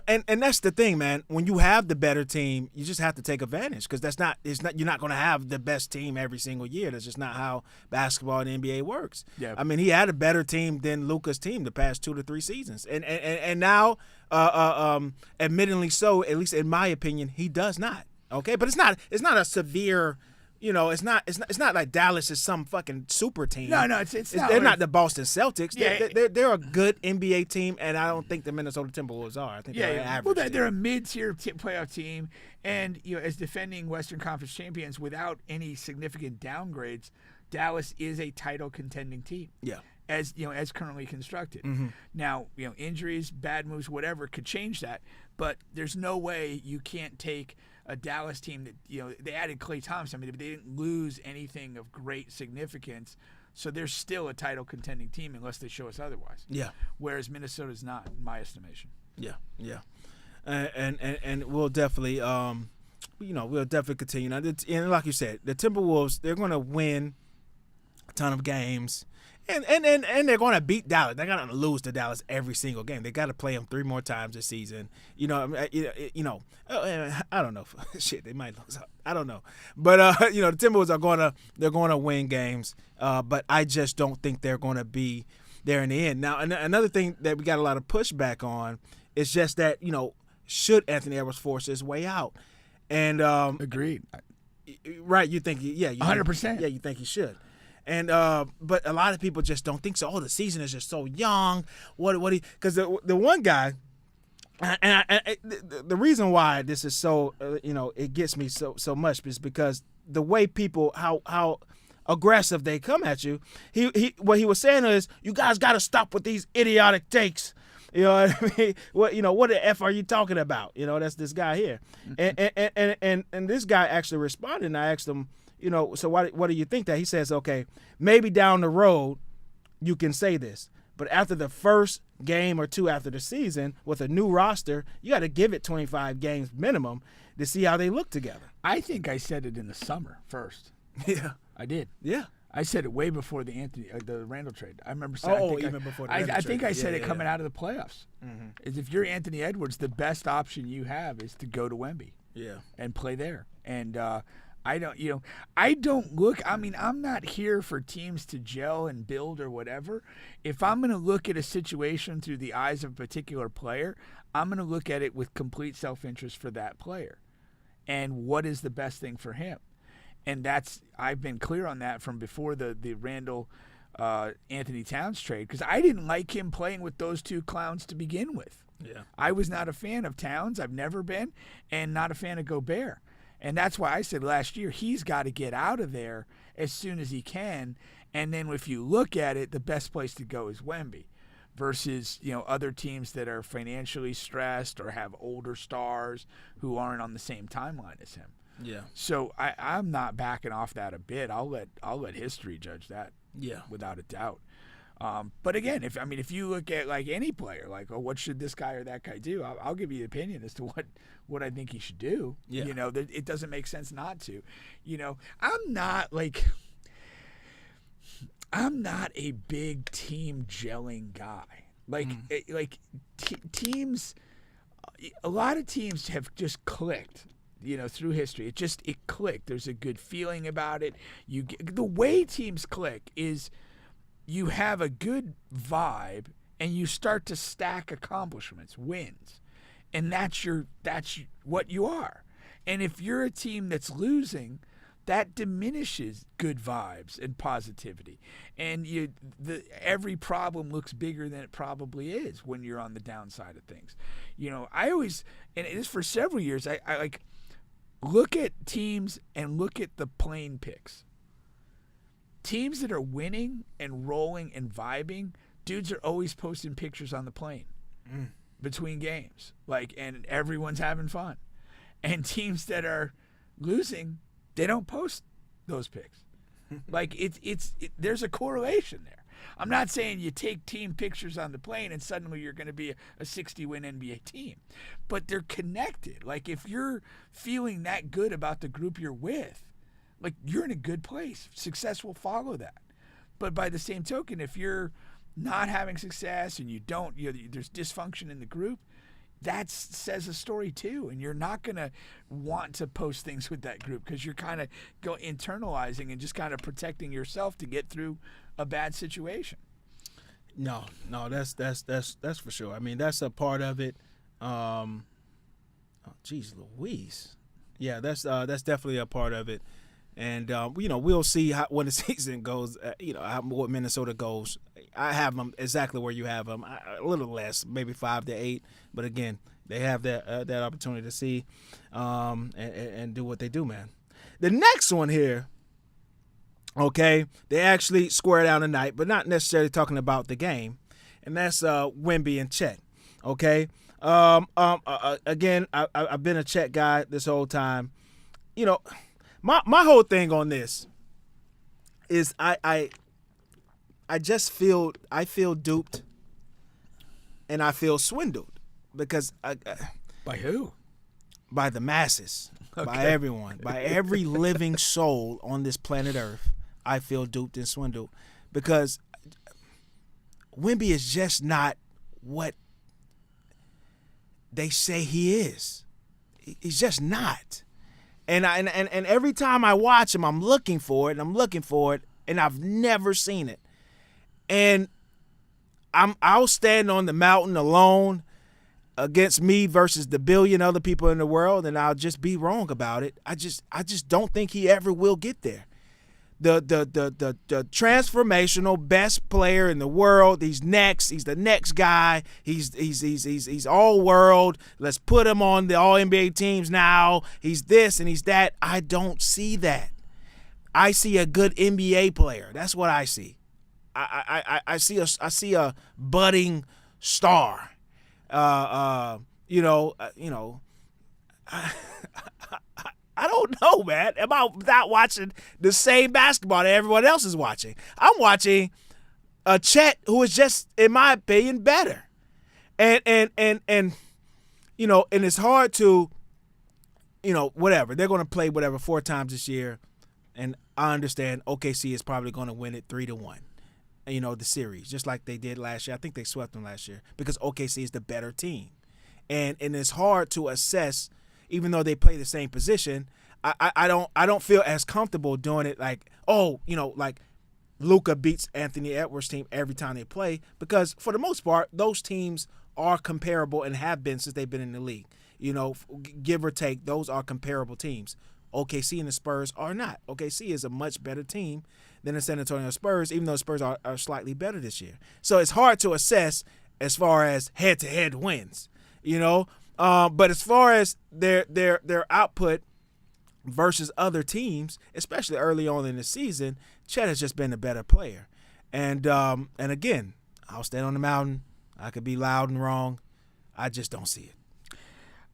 And that's the thing, man. When you have the better team, you just have to take advantage, because you're not going to have the best team every single year. That's just not how basketball and the NBA works. Yeah. I mean, he had a better team than Luka's team the past 2 to 3 seasons, and now, admittedly so, at least in my opinion, he does not. Okay, but it's not a severe, it's not like Dallas is some fucking super team. No, it's not. They're not the Boston Celtics. Yeah, they're a good NBA team, and I don't think the Minnesota Timberwolves are. I think they're an average. Well, they're a mid-tier playoff team, and as defending Western Conference champions without any significant downgrades, Dallas is a title contending team. Yeah. As currently constructed. Mm-hmm. Now, injuries, bad moves, whatever could change that, but there's no way you can't take a Dallas team that they added Klay Thompson, but they didn't lose anything of great significance, so they're still a title contending team unless they show us otherwise. Yeah. Whereas Minnesota's not, in my estimation. Yeah. And we'll definitely continue. Now, and like you said, the Timberwolves, they're going to win a ton of games. And they're going to beat Dallas. They're going to lose to Dallas every single game. They got to play them 3 more times this season. I don't know. Shit, they might lose. I don't know. But the Timberwolves they're going to win games. But I just don't think they're going to be there in the end. Now, another thing that we got a lot of pushback on is just that should Anthony Edwards force his way out? And agreed. Right? You think 100%. Yeah, you think he should. And but a lot of people just don't think so. Oh, the season is just so young. Because the one guy, and the reason why this is so it gets me so much is because the way people how aggressive they come at you. What he was saying is, you guys got to stop with these idiotic takes. You know what I mean? What the F are you talking about? That's this guy here. And this guy actually responded, and I asked him, so what do you think that? He says, okay, maybe down the road you can say this, but after the first game or 2 after the season with a new roster, you got to give it 25 games minimum to see how they look together. I think I said it in the summer first. Yeah. I did. Yeah. I said it way before the Randall trade. I remember saying. Even before the Randall trade. I think I said it coming out of the playoffs. Mm-hmm. Is if you're Anthony Edwards, the best option you have is to go to Wemby. Yeah. And play there. And I don't look. I mean, I'm not here for teams to gel and build or whatever. If I'm going to look at a situation through the eyes of a particular player, I'm going to look at it with complete self-interest for that player, and what is the best thing for him. And I've been clear on that from before the Randall Anthony Towns trade, because I didn't like him playing with those 2 clowns to begin with. Yeah. I was not a fan of Towns. I've never been, and not a fan of Gobert. And that's why I said last year he's got to get out of there as soon as he can. And then if you look at it, the best place to go is Wemby versus other teams that are financially stressed or have older stars who aren't on the same timeline as him. Yeah. So I'm not backing off that a bit. I'll let history judge that. Yeah. Without a doubt. But again, if you look at like any player, like, oh, what should this guy or that guy do? I'll give you an opinion as to what I think he should do. Yeah. It doesn't make sense not to. I'm not a big team gelling guy. Teams, a lot of teams have just clicked. Through history, it clicked. There's a good feeling about it. The way teams click is you have a good vibe and you start to stack accomplishments, wins, and that's what you are. And if you're a team that's losing, that diminishes good vibes and positivity. And every problem looks bigger than it probably is when you're on the downside of things. I always, and it is for several years, I like. Look at teams and look at the plane picks. Teams that are winning and rolling and vibing, dudes are always posting pictures on the plane between games. And everyone's having fun. And teams that are losing, they don't post those pics. There's a correlation there. I'm not saying you take team pictures on the plane and suddenly you're going to be a 60-win NBA team, but they're connected. If you're feeling that good about the group you're with, you're in a good place. Success will follow that. But by the same token, if you're not having success and there's dysfunction in the group, that says a story too, and you're not going to want to post things with that group because you're kind of internalizing and just kind of protecting yourself to get through a bad situation. No, that's for sure. I mean, that's a part of it. Geez Louise. Yeah, that's definitely a part of it. And we'll see when the season goes. What Minnesota goes. I have them exactly where you have them. A little less, maybe 5 to 8. But again, they have that opportunity to see and do what they do, man. The next one here. Okay, they actually squared out tonight, but not necessarily talking about the game, and that's Wemby and Chet. Okay, again, I've been a Chet guy this whole time. My whole thing on this is I just feel duped, and I feel swindled because by who? By the masses, okay. By everyone, by every living soul on this planet Earth. I feel duped and swindled because Wemby is just not what they say he is. He's just not. And every time I watch him, I'm looking for it, and I've never seen it. And I'll stand on the mountain alone against me versus the billion other people in the world, and I'll just be wrong about it. I just don't think he ever will get there. The transformational best player in the world. He's next. He's the next guy. He's all world. Let's put him on the all NBA teams now. He's this and he's that. I don't see that. I see a good NBA player. That's what I see. I see a budding star. I don't know, man. Am I not watching the same basketball that everyone else is watching? I'm watching a Chet who is just, in my opinion, better. And it's hard to, whatever. They're going to play whatever 4 times this year. And I understand OKC is probably going to win it 3-1. The series, just like they did last year. I think they swept them last year because OKC is the better team. And it's hard to assess. Even though they play the same position, I don't feel as comfortable doing it like Luka beats Anthony Edwards' team every time they play, because for the most part, those teams are comparable and have been since they've been in the league. Give or take, those are comparable teams. OKC and the Spurs are not. OKC is a much better team than the San Antonio Spurs, even though the Spurs are slightly better this year. So it's hard to assess as far as head-to-head wins, But as far as their output versus other teams, especially early on in the season, Chet has just been a better player. And again, I'll stand on the mountain. I could be loud and wrong. I just don't see it.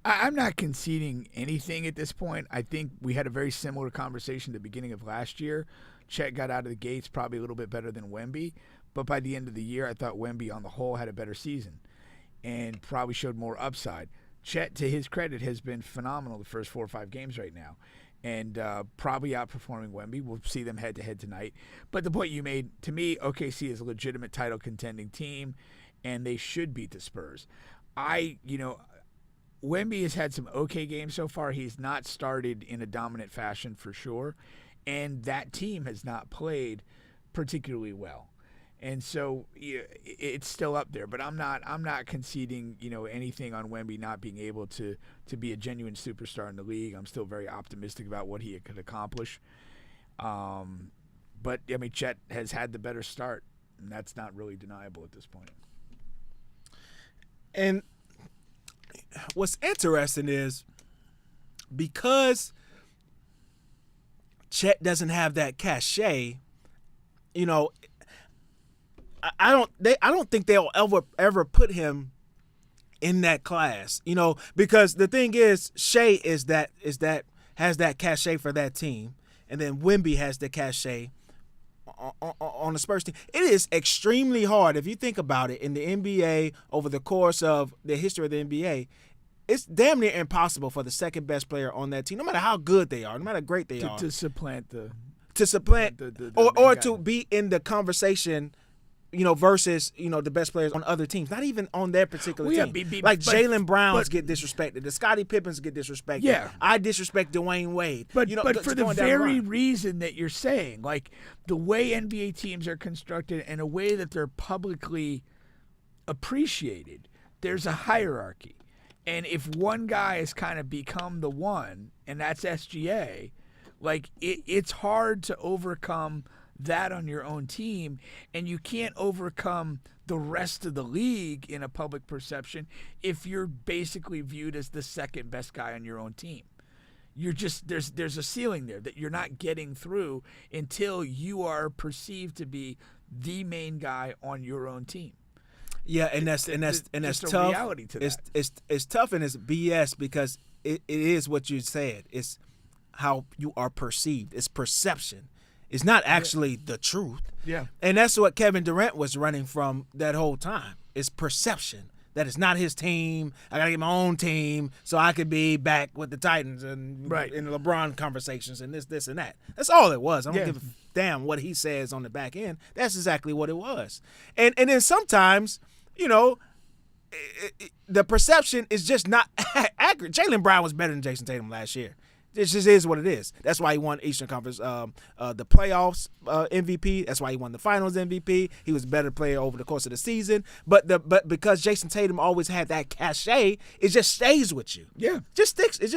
I'm not conceding anything at this point. I think we had a very similar conversation at the beginning of last year. Chet got out of the gates probably a little bit better than Wemby, but by the end of the year, I thought Wemby on the whole had a better season and probably showed more upside. Chet, to his credit, has been phenomenal the first 4 or 5 games right now, and probably outperforming Wemby. We'll see them head-to-head tonight. But the point you made, to me, OKC is a legitimate title-contending team, and they should beat the Spurs. Wemby has had some okay games so far. He's not started in a dominant fashion for sure, and that team has not played particularly well. And so it's still up there, but I'm not conceding, anything on Wemby not being able to be a genuine superstar in the league. I'm still very optimistic about what he could accomplish. But Chet has had the better start, and that's not really deniable at this point. And what's interesting is because Chet doesn't have that cachet, I don't think they'll ever put him in that class, because the thing is, Shea has that cachet for that team, and then Wemby has the cachet on the Spurs team. It is extremely hard, if you think about it, in the NBA over the course of the history of the NBA. It's damn near impossible for the second best player on that team, no matter how good they are, no matter how great they are, to supplant the or to be in the conversation. Versus, the best players on other teams, not even on their particular team. Like Jaylen Browns get disrespected. The Scottie Pippens get disrespected. Yeah. I disrespect Dwayne Wade. But for the very reason that you're saying, like the way NBA teams are constructed and a way that they're publicly appreciated, there's a hierarchy. And if one guy has kind of become the one, and that's SGA, like it's hard to overcome that on your own team, and you can't overcome the rest of the league in a public perception if you're basically viewed as the second best guy on your own team. You're just there's a ceiling there that you're not getting through until you are perceived to be the main guy on your own team. Yeah, and that's tough. Reality to that. It's tough and it's BS because it is what you said. It's how you are perceived. It's perception. It's not actually the truth. Yeah. And that's what Kevin Durant was running from that whole time. It's perception. that it's not his team. I got to get my own team so I could be back with the Titans and in the LeBron conversations and this, and that. That's all it was. I don't give a damn what he says on the back end. That's exactly what it was. And then sometimes, the perception is just not accurate. Jaylen Brown was better than Jason Tatum last year. It just is what it is. That's why he won Eastern Conference, the playoffs MVP. That's why he won the Finals MVP. He was a better player over the course of the season. But because Jason Tatum always had that cachet, it just stays with you. Yeah, it just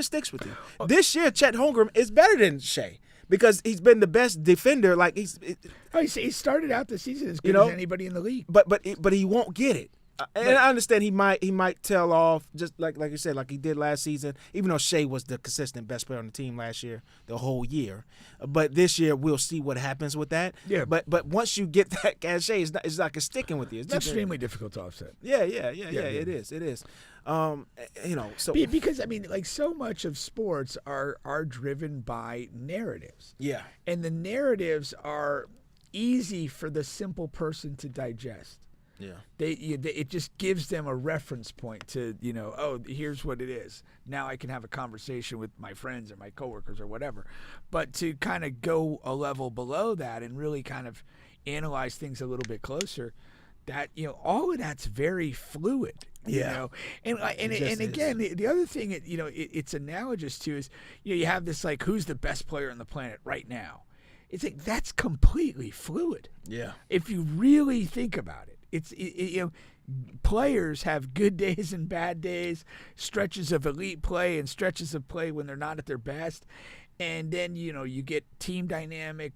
sticks with you. This year, Chet Holmgren is better than Shea because he's been the best defender. Like he started out the season as good as anybody in the league. But he won't get it. And I understand he might tail off just like you said, like he did last season, even though Shea was the consistent best player on the team last year, the whole year. But this year we'll see what happens with that. Yeah. But once you get that cachet, it's like it's sticking with you. It's extremely difficult to offset. Yeah. It is. So because so much of sports are driven by narratives. Yeah. And the narratives are easy for the simple person to digest. Yeah, it just gives them a reference point to, here's what it is. Now I can have a conversation with my friends or my coworkers or whatever. But to kind of go a level below that and really kind of analyze things a little bit closer, that all of that's very fluid. And again, the other thing it's analogous to is you have this like who's the best player on the planet right now. It's like that's completely fluid. Yeah, if you really think about it. Players have good days and bad days, stretches of elite play and stretches of play when they're not at their best. And then, you get team dynamic,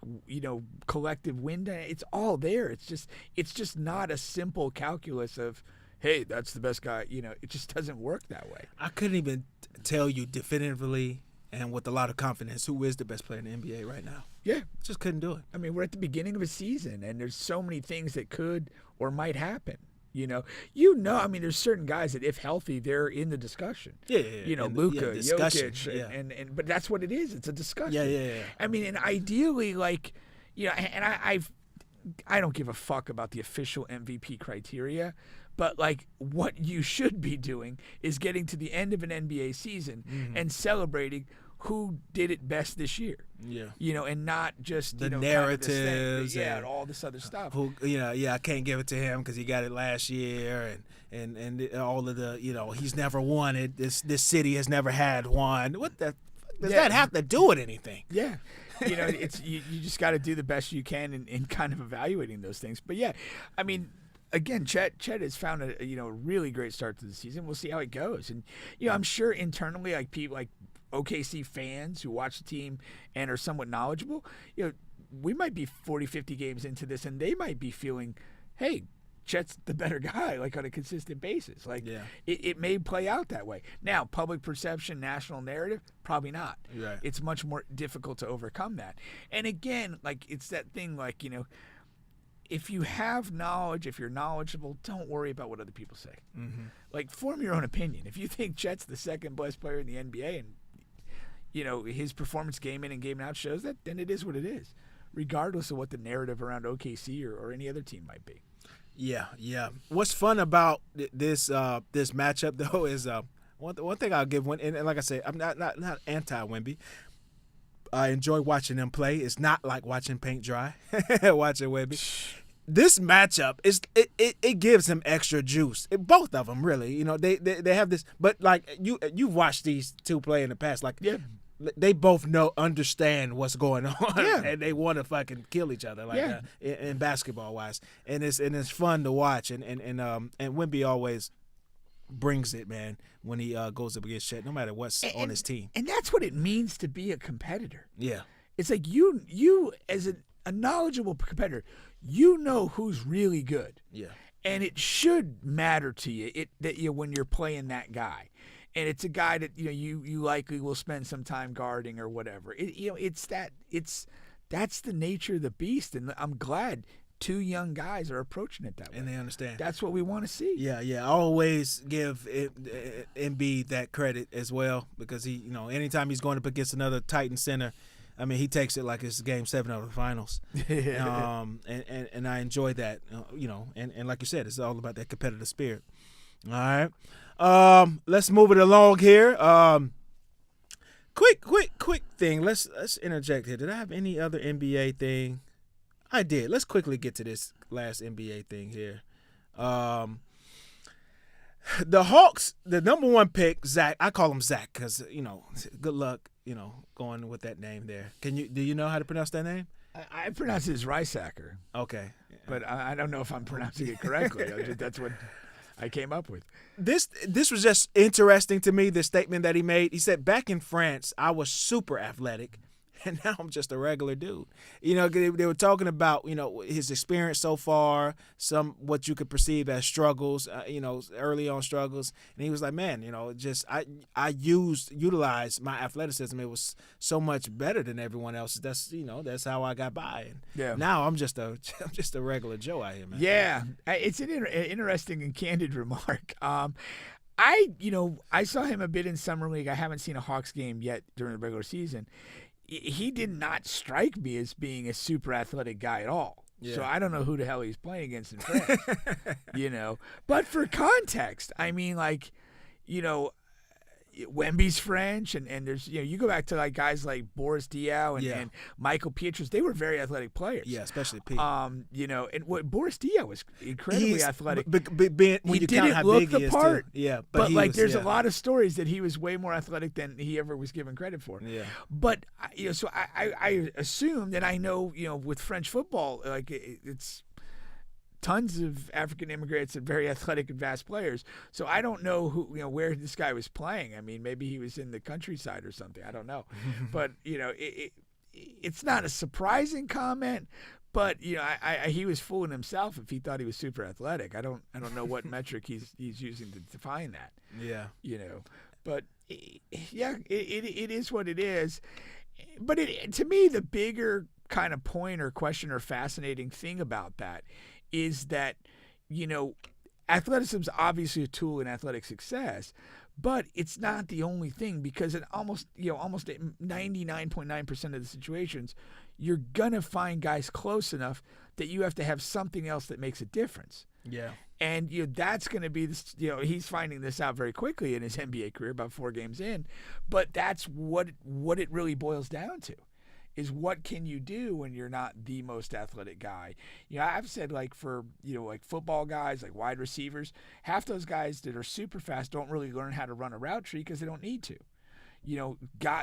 collective win. It's all there. It's just not a simple calculus of, hey, that's the best guy. It just doesn't work that way. I couldn't even tell you definitively and with a lot of confidence who is the best player in the NBA right now. Yeah. Just couldn't do it. We're at the beginning of a season, and there's so many things that could or might happen. There's certain guys that, if healthy, they're in the discsion. Yeah. Luka, Jokic, but that's what it is. It's a discussion. Yeah. And ideally, and I don't give a fuck about the official MVP criteria, but what you should be doing is getting to the end of an NBA season and celebrating who did it best this year. Yeah. And not just the narratives and all this other stuff. I can't give it to him because he got it last year, and all of the he's never won it. This city has never had one. What the fuck does that have to do with anything? Yeah. It's you just got to do the best you can in kind of evaluating those things. But yeah, again, Chet has found a really great start to the season. We'll see how it goes, and I'm sure internally, people like OKC fans who watch the team and are somewhat knowledgeable, we might be 40, 50 games into this, and they might be feeling, hey, Chet's the better guy, on a consistent basis. It may play out that way. Now, public perception, national narrative, probably not. Right. It's much more difficult to overcome that. And again, it's that thing, if you have knowledge, if you're knowledgeable, don't worry about what other people say. Mm-hmm. Form your own opinion. If you think Chet's the second best player in the NBA and his performance game in and game out shows that, then it is what it is, regardless of what the narrative around OKC or any other team might be. Yeah. What's fun about this matchup though is one thing I'll give and like I say, I'm not anti Wemby. I enjoy watching them play. It's not like watching paint dry, watching Wemby. This matchup it gives him extra juice. Both of them really, they have this. But you've watched these two play in the past, they both understand what's going on, and they want to fucking kill each other, in basketball wise, and it's fun to watch, and Wemby always brings it, man, when he goes up against Chet, no matter what's on his team, and that's what it means to be a competitor. Yeah, it's like you as a knowledgeable competitor, who's really good, and it should matter to you when you're playing that guy. And it's a guy that you likely will spend some time guarding or whatever. That's the nature of the beast, and I'm glad two young guys are approaching it that way. And they understand. That's what we want to see. Yeah. I always give Embiid that credit as well, because he, anytime he's going up against another Titan center, he takes it like it's Game 7 of the finals. And I enjoy that. And like you said, it's all about that competitive spirit. All right. Let's move it along here. Quick thing. Let's interject here. Did I have any other NBA thing? I did. Let's quickly get to this last NBA thing here. The Hawks, the number one pick, Zach. I call him Zach because good luck, going with that name there. Do you know how to pronounce that name? I pronounce it as Rysacker. Okay, but I don't know if I'm pronouncing it correctly. That's what I came up with. This was just interesting to me, the statement that he made. He said, back in France, I was super athletic, and now I'm just a regular dude. They were talking about, his experience so far, what you could perceive as struggles, early on struggles. And he was like, man, I utilized my athleticism. It was so much better than everyone else. That's how I got by. And now I'm just a regular Joe out here, man. Yeah, it's an interesting and candid remark. I saw him a bit in summer league. I haven't seen a Hawks game yet during the regular season. He did not strike me as being a super athletic guy at all. Yeah. So I don't know who the hell he's playing against in France. But for context, I mean, Wemby's French, and there's you go back to guys like Boris Diaw and Michael Pietrus. They were very athletic players. Yeah, especially Pete. And what Boris Diaw was incredibly athletic. When you count how big he is, part. Yeah, but there's a lot of stories that he was way more athletic than he ever was given credit for. Yeah. But so I assumed, and I know with French football, it's tons of African immigrants and very athletic and vast players. So I don't know where this guy was playing. I mean, maybe he was in the countryside or something. I don't know. But it's not a surprising comment. But he was fooling himself if he thought he was super athletic. I don't know what metric he's using to define that. Yeah. But it is what it is. But to me, the bigger kind of point or question or fascinating thing about that is that, athleticism is obviously a tool in athletic success, but it's not the only thing, because in almost 99.9% of the situations, you're going to find guys close enough that you have to have something else that makes a difference. Yeah. And that's going to be this. He's finding this out very quickly in his NBA career, about 4 games in, but that's what it really boils down to. Is what can you do when you're not the most athletic guy? I've said for football guys, like wide receivers, half those guys that are super fast don't really learn how to run a route tree because they don't need to.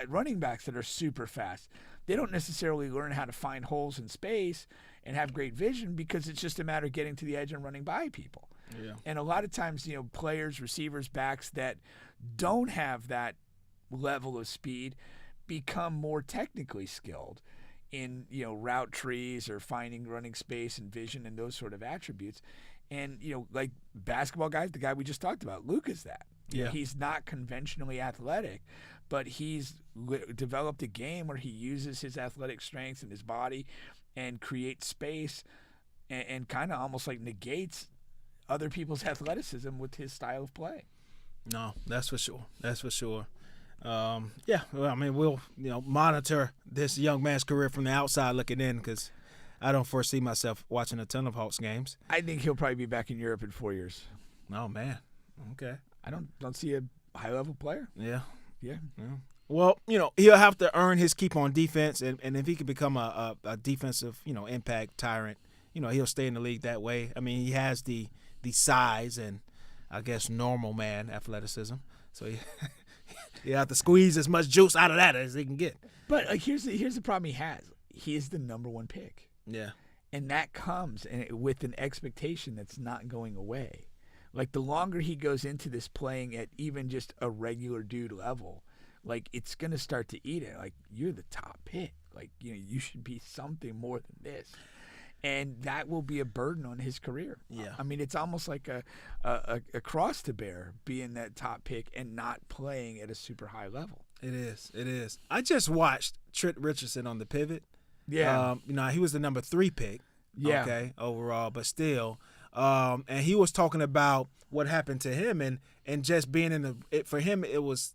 Running backs that are super fast, they don't necessarily learn how to find holes in space and have great vision because it's just a matter of getting to the edge and running by people. Yeah. And a lot of times, players, receivers, backs that don't have that level of speed become more technically skilled in route trees or finding running space and vision and those sort of attributes. And like basketball guys, the guy we just talked about, Luka's that. Yeah. He's not conventionally athletic, but he's developed a game where he uses his athletic strengths and his body and creates space and kind of almost negates other people's athleticism with his style of play. No, that's for sure. We'll monitor this young man's career from the outside looking in, because I don't foresee myself watching a ton of Hawks games. I think he'll probably be back in Europe in 4 years. Oh man, okay. I don't see a high level player. Yeah. Well, he'll have to earn his keep on defense, and if he can become a defensive impact tyrant, he'll stay in the league that way. I mean, he has the size and I guess normal man athleticism, so you have to squeeze as much juice out of that as he can get. But here's the problem he has. He is the number 1 pick. Yeah. And that comes with an expectation that's not going away. The longer he goes into this playing at even just a regular dude level, it's going to start to eat it. You're the top pick. You should be something more than this. And that will be a burden on his career. Yeah. I mean, it's almost like a cross to bear, being that top pick and not playing at a super high level. It is. I just watched Trent Richardson on the pivot. Yeah. He was the number 3 pick. Yeah. Okay, overall, but still. And he was talking about what happened to him and just being for him, it was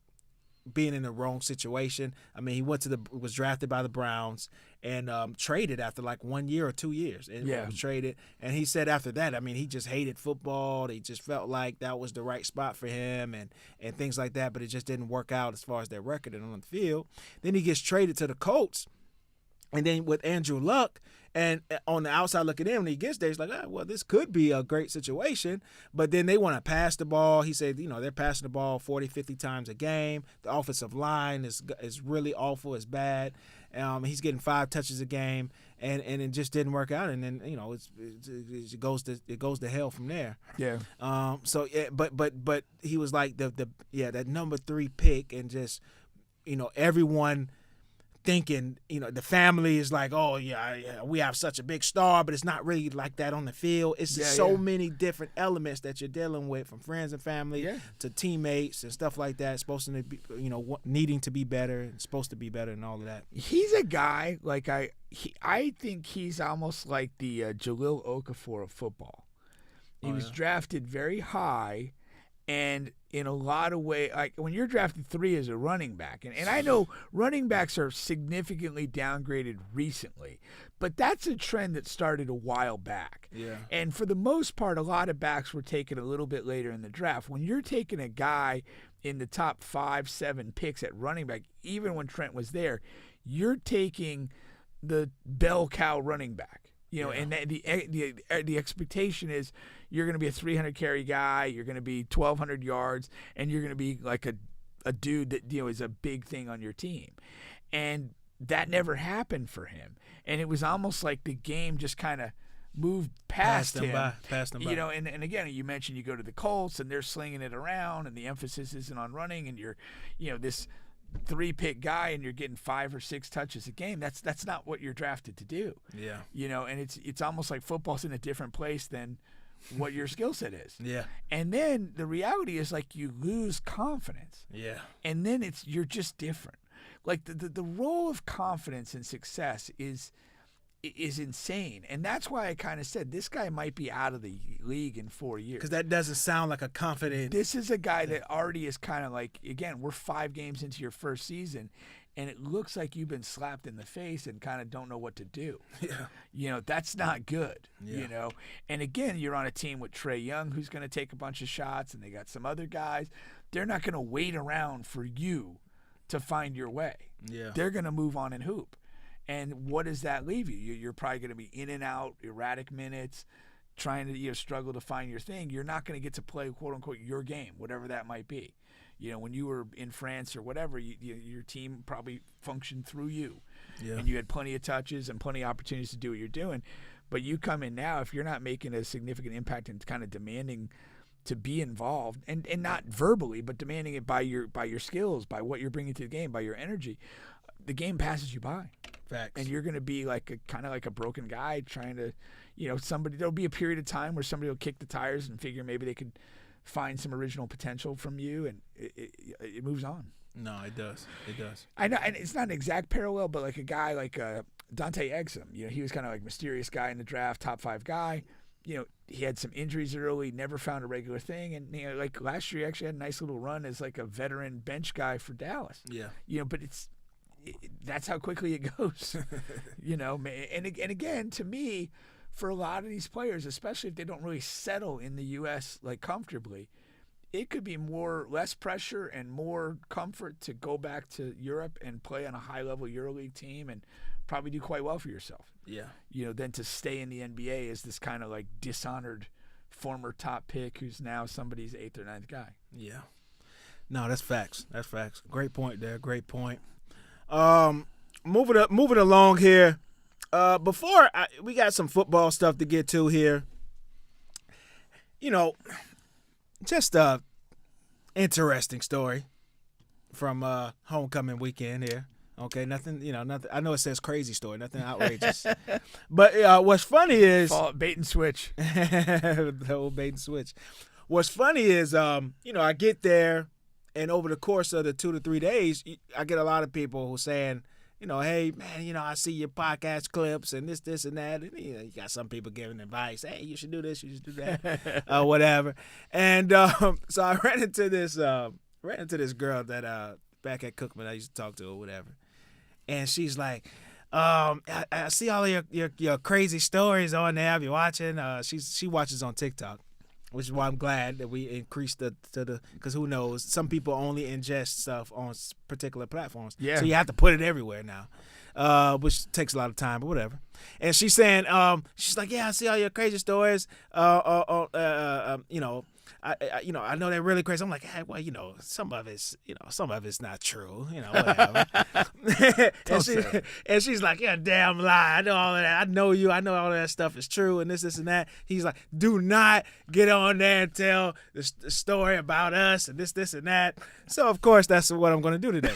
being in the wrong situation. I mean, he was drafted by the Browns and traded after like 1 year or 2 years. And was traded. And he said after that, I mean, he just hated football. He just felt like that was the right spot for him and things like that. But it just didn't work out as far as their record and on the field. Then he gets traded to the Colts. And then with Andrew Luck, and on the outside looking in, when he gets there, he's like, well, this could be a great situation. But then they want to pass the ball. He said, they're passing the ball 40, 50 times a game. The offensive line is really awful. It's bad. He's getting 5 touches a game, and it just didn't work out. And then, it goes to hell from there. Yeah. But he was like that number 3 pick, and just, everyone thinking, the family is like, oh, yeah, we have such a big star, but it's not really like that on the field. It's so many different elements that you're dealing with, from friends and family to teammates and stuff like that. It's supposed to be, needing to be better and supposed to be better and all of that. He's a guy, like I think he's almost like the Jahlil Okafor of football. He was drafted very high. And in a lot of ways, like when you're drafted 3 as a running back, and I know running backs are significantly downgraded recently, but that's a trend that started a while back. Yeah. And for the most part, a lot of backs were taken a little bit later in the draft. When you're taking a guy in the top 5, 7 picks at running back, even when Trent was there, you're taking the bell cow running back. And the expectation is you're going to be a 300 carry guy, you're going to be 1,200 yards, and you're going to be like a dude that is a big thing on your team. And that never happened for him. And it was almost like the game just kind of moved past him. Passed him by. And again, you mentioned you go to the Colts and they're slinging it around, and the emphasis isn't on running, and you're this 3-pick guy and you're getting 5 or 6 touches a game. That's not what you're drafted to do. Yeah. And it's almost like football's in a different place than what your skill set is. Yeah. And then the reality is, like, you lose confidence. Yeah. And then you're just different. Like the role of confidence and success is insane. And that's why I kind of said this guy might be out of the league in 4 years. Because that doesn't sound like a confident. This is a guy that already is kind of like, again, we're 5 games into your first season, and it looks like you've been slapped in the face and kind of don't know what to do. Yeah. That's not good, Yeah. And again, you're on a team with Trae Young, who's going to take a bunch of shots, and they got some other guys. They're not going to wait around for you to find your way. Yeah. They're going to move on and hoop. And what does that leave you? You're probably going to be in and out, erratic minutes, trying to struggle to find your thing. You're not going to get to play, quote unquote, your game, whatever that might be. When you were in France or whatever, your team probably functioned through you, and you had plenty of touches and plenty of opportunities to do what you're doing. But you come in now, if you're not making a significant impact and kind of demanding to be involved, and not verbally, but demanding it by your skills, by what you're bringing to the game, by your energy, the game passes you by. Facts. And you're going to be like kind of like a broken guy trying to, there'll be a period of time where somebody will kick the tires and figure maybe they could find some original potential from you, and it moves on. No, it does. It does. I know, and it's not an exact parallel, but like a guy like Dante Exum, he was kind of like a mysterious guy in the draft, top 5 guy. He had some injuries early, never found a regular thing, and like last year he actually had a nice little run as like a veteran bench guy for Dallas. Yeah. But that's how quickly it goes. And again, to me, for a lot of these players, especially if they don't really settle in the U.S. like comfortably, it could be less pressure and more comfort to go back to Europe and play on a high-level EuroLeague team and probably do quite well for yourself. Yeah. Than to stay in the NBA as this kind of like dishonored former top pick who's now somebody's 8th or 9th guy. Yeah. No, that's facts. That's facts. Great point there. Great point. Moving along here. We got some football stuff to get to here. Just a interesting story from homecoming weekend here. Okay, nothing. I know it says crazy story, nothing outrageous. But what's funny is bait and switch. The whole bait and switch. What's funny is I get there, and over the course of the 2 to 3 days, I get a lot of people who saying, hey, man, I see your podcast clips and this, and that. And, you got some people giving advice. Hey, you should do this, you should do that, whatever. And so I ran into this girl that back at Cookman. I used to talk to her, whatever. And she's like, I see all of your crazy stories on there. I've been watching. She watches on TikTok, which is why I'm glad that we increased because who knows, some people only ingest stuff on particular platforms. Yeah. So you have to put it everywhere now, which takes a lot of time, but whatever. And she's saying, she's like, yeah, I see all your crazy stories. I know they're really crazy. I'm like, hey, well, some of it's not true, whatever. and she's like, yeah, damn lie. I know all of that. I know you. I know all of that stuff is true and this and that. He's like, do not get on there and tell the story about us and this and that. So, of course, that's what I'm going to do today.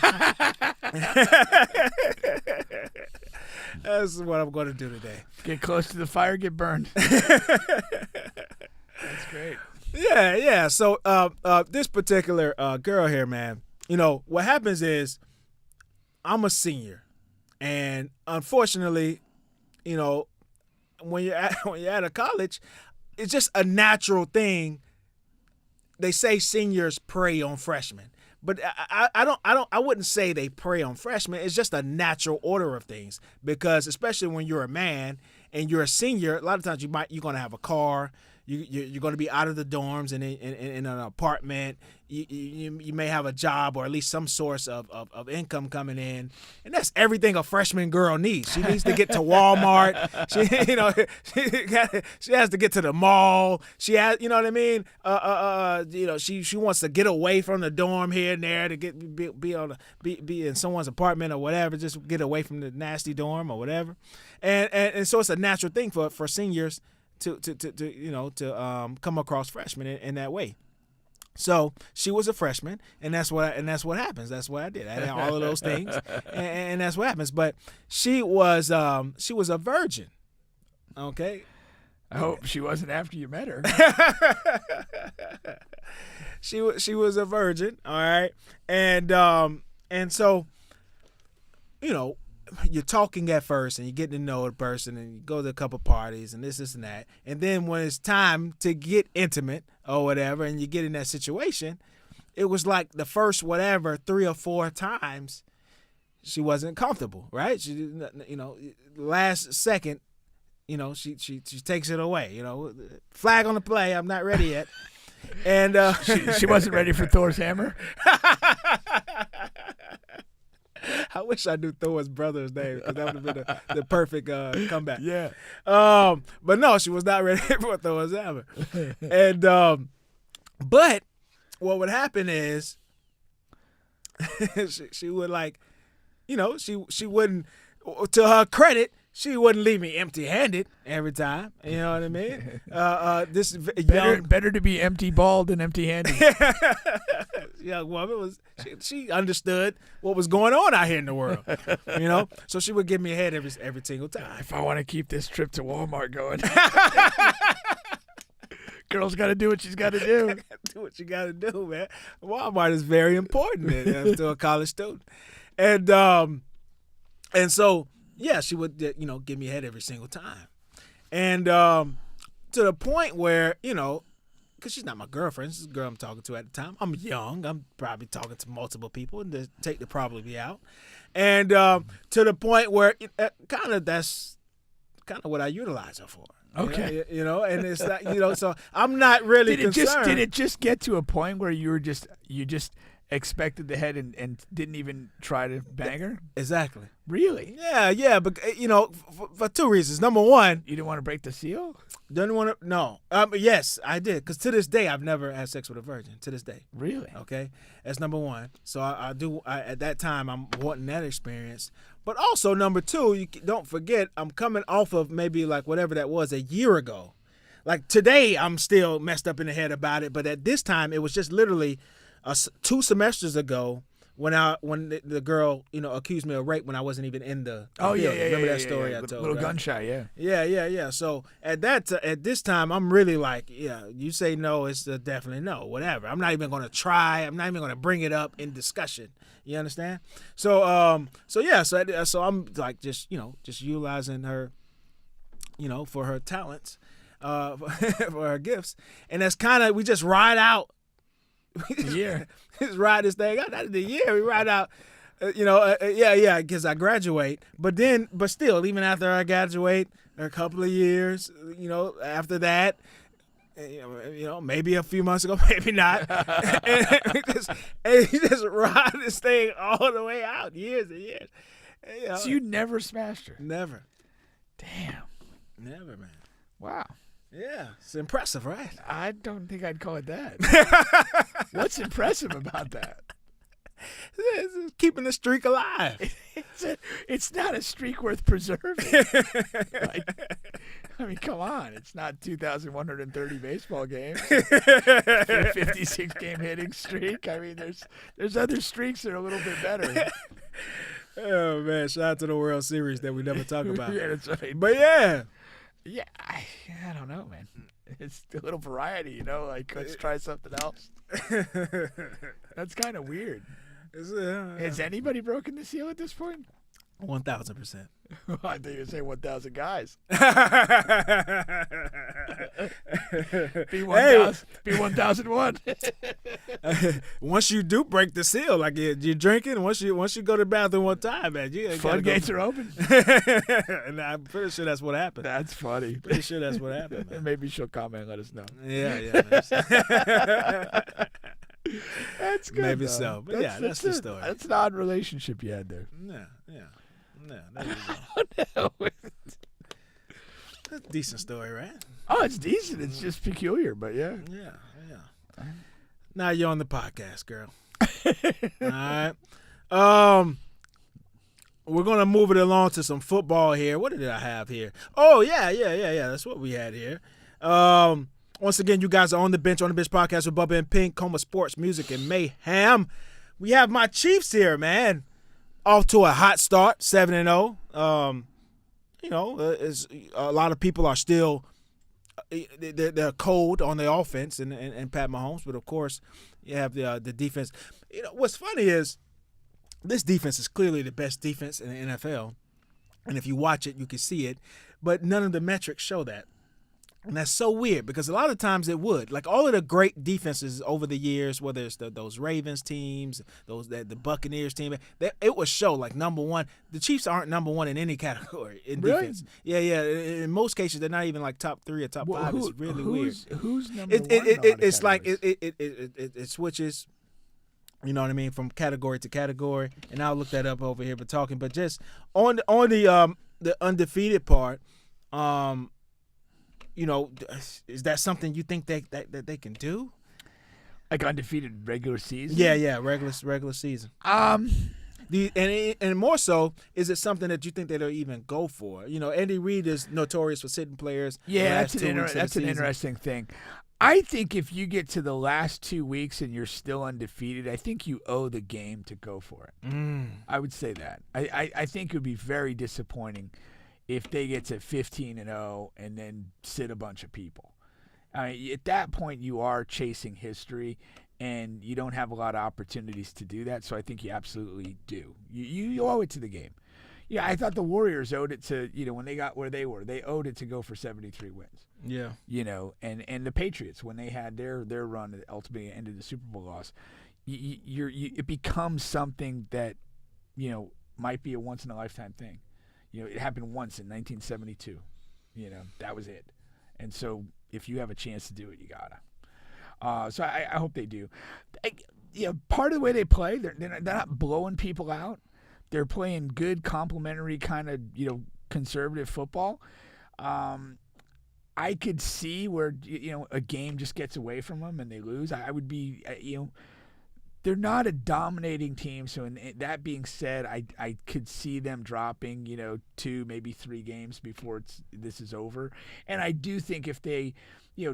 That's what I'm going to do today. Get close to the fire, get burned. That's great. Yeah. So this particular girl here, man, what happens is I'm a senior. And unfortunately, when you're at a college, it's just a natural thing. They say seniors prey on freshmen. But I wouldn't say they prey on freshmen. It's just a natural order of things, because especially when you're a man and you're a senior, a lot of times you're going to have a car. You're going to be out of the dorms and in an apartment. You may have a job or at least some source of income coming in, and that's everything a freshman girl needs. She needs to get to Walmart. She has to get to the mall. She has, you know what I mean. She wants to get away from the dorm here and there to be in someone's apartment or whatever. Just get away from the nasty dorm or whatever, and so it's a natural thing for seniors to come across freshmen in that way. So she was a freshman, and that's what happens. That's what I did. I had all of those things, and that's what happens. But she was a virgin. Okay. I hope she wasn't after you met her. She was a virgin. All right, and so, you're talking at first and you're getting to know a person and you go to a couple parties and this and that. And then when it's time to get intimate or whatever and you get in that situation, it was like the first 3 or 4 times she wasn't comfortable, right? She, last second, she takes it away, flag on the play. I'm not ready yet. And she wasn't ready for Thor's hammer. I wish I knew Thor's brother's name, because that would have been the perfect comeback. Yeah. But no, she was not ready for Thor's hammer. And but what would happen is she would she wouldn't, to her credit, she wouldn't leave me empty-handed every time. You know what I mean? This better to be empty-balled than empty-handed. Young woman she understood what was going on out here in the world. So she would give me a head every single time. If I want to keep this trip to Walmart going, girl's got to do what she's got to do. Do what you got to do, man. Walmart is very important to a college student, and so. Yeah, she would, give me a head every single time. And to the point where, because she's not my girlfriend. She's the girl I'm talking to at the time. I'm young. I'm probably talking to multiple people, and the take the probably out. And to the point where that's kind of what I utilize her for. Okay. And it's not, so I'm not really concerned. Did it just get to a point where you just expected the head and didn't even try to bang her? Exactly. Really? Yeah, but for 2 reasons. Number one, you didn't want to break the seal? Didn't want to. No. Yes, I did. Because to this day, I've never had sex with a virgin. To this day. Really? Okay, that's number one. So I do. At that time, I'm wanting that experience. But also number two, you don't forget, I'm coming off of maybe like whatever that was a year ago. Like today, I'm still messed up in the head about it. But at this time, it was just literally 2 semesters ago when the girl accused me of rape when I wasn't even in the building. Remember that story I told? Little gunshot, yeah. Yeah. So at this time, I'm really like, yeah, you say no, it's a definitely no, whatever. I'm not even going to try. I'm not even going to bring it up in discussion. You understand? So I'm like just utilizing her, for her talents, for her gifts, and that's kind of, we just ride out Yeah. Just ride this thing out. Not the year. We ride out. Because I graduate. But still, even after I graduate, a couple of years, after that, maybe a few months ago, maybe not. and you just ride this thing all the way out, years and years. So you never smashed her? Never. Damn. Never, man. Wow. Yeah, it's impressive, right? I don't think I'd call it that. What's impressive about that? It's keeping the streak alive. It's not a streak worth preserving. Come on. It's not 2,130 baseball games. 56 game hitting streak. There's other streaks that are a little bit better. Oh, man. Shout out to the World Series that we never talk about. Yeah, that's right. But, yeah. Yeah, I don't know, man. It's a little variety, let's try something else. That's kind of weird. Has anybody broken the seal at this point? 1,000%. I thought you were saying 1,000 guys. Be 1,001. Once you do break the seal, like you're drinking, once you go to the bathroom one time, man, floodgates are open. And I'm pretty sure that's what happened. That's funny. Pretty sure that's what happened, man. Maybe she'll comment and let us know. Yeah. That's good. Maybe though. So. But that's the story. That's an odd relationship you had there. Yeah. There you go. That's a decent story, right? Oh, it's decent. It's just peculiar, but yeah. Yeah. Now you're on the podcast, girl. All right. We're gonna move it along to some football here. What did I have here? Oh yeah. That's what we had here. Once again, you guys are on the bench podcast with Bubba and Pink, home of sports, music, and mayhem. We have my Chiefs here, man. Off to a hot start, 7-0. A lot of people are still they're cold on the offense and Pat Mahomes, but of course you have the defense. What's funny is this defense is clearly the best defense in the NFL, and if you watch it, you can see it. But none of the metrics show that. And that's so weird because a lot of times it would. Like all of the great defenses over the years, whether it's those Ravens teams, the Buccaneers team, it would show like number one. The Chiefs aren't number one in any category in defense. Yeah. In most cases, they're not even like top 3 or top 5. It's really weird. Who's number one? It's like it switches. You know what I mean, from category to category. And I'll look that up over here. But just on the undefeated part. Is that something you think that they can do? Like undefeated regular season? Yeah, regular season. And more so, is it something that you think that they'll even go for? Andy Reid is notorious for sitting players. Yeah, that's an interesting thing. I think if you get to the last 2 weeks and you're still undefeated, I think you owe the game to go for it. I would say that. I think it would be very disappointing if they get to 15-0 and then sit a bunch of people. At that point, you are chasing history, and you don't have a lot of opportunities to do that, so I think you absolutely do. You owe it to the game. Yeah, I thought the Warriors owed it to, when they got where they were, they owed it to go for 73 wins. Yeah. And the Patriots, when they had their run that ultimately ended the Super Bowl loss, it becomes something that, might be a once-in-a-lifetime thing. It happened once in 1972. That was it. And so if you have a chance to do it, you gotta. So I hope they do. Part of the way they play, they're not blowing people out. They're playing good, complementary kind of, conservative football. I could see where, a game just gets away from them and they lose. I would be, they're not a dominating team. So that being said, I could see them dropping, 2, maybe 3 games before this is over. And I do think if they,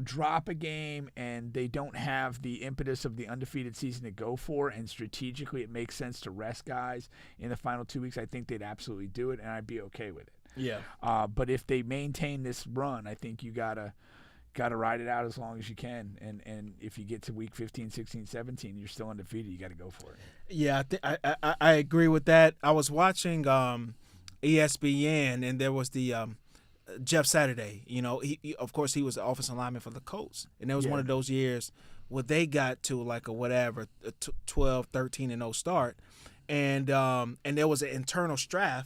drop a game and they don't have the impetus of the undefeated season to go for, and strategically it makes sense to rest guys in the final 2 weeks, I think they'd absolutely do it, and I'd be okay with it. Yeah. But if they maintain this run, I think you gotta ride it out as long as you can, and if you get to week 15, 16, 17, you're still undefeated, you got to go for it. Yeah, I agree with that. I was watching ESPN, and there was the Jeff Saturday, he of course he was the offensive lineman for the Colts, and there was one of those years where they got to like a 12, 13-0 start, and there was an internal strife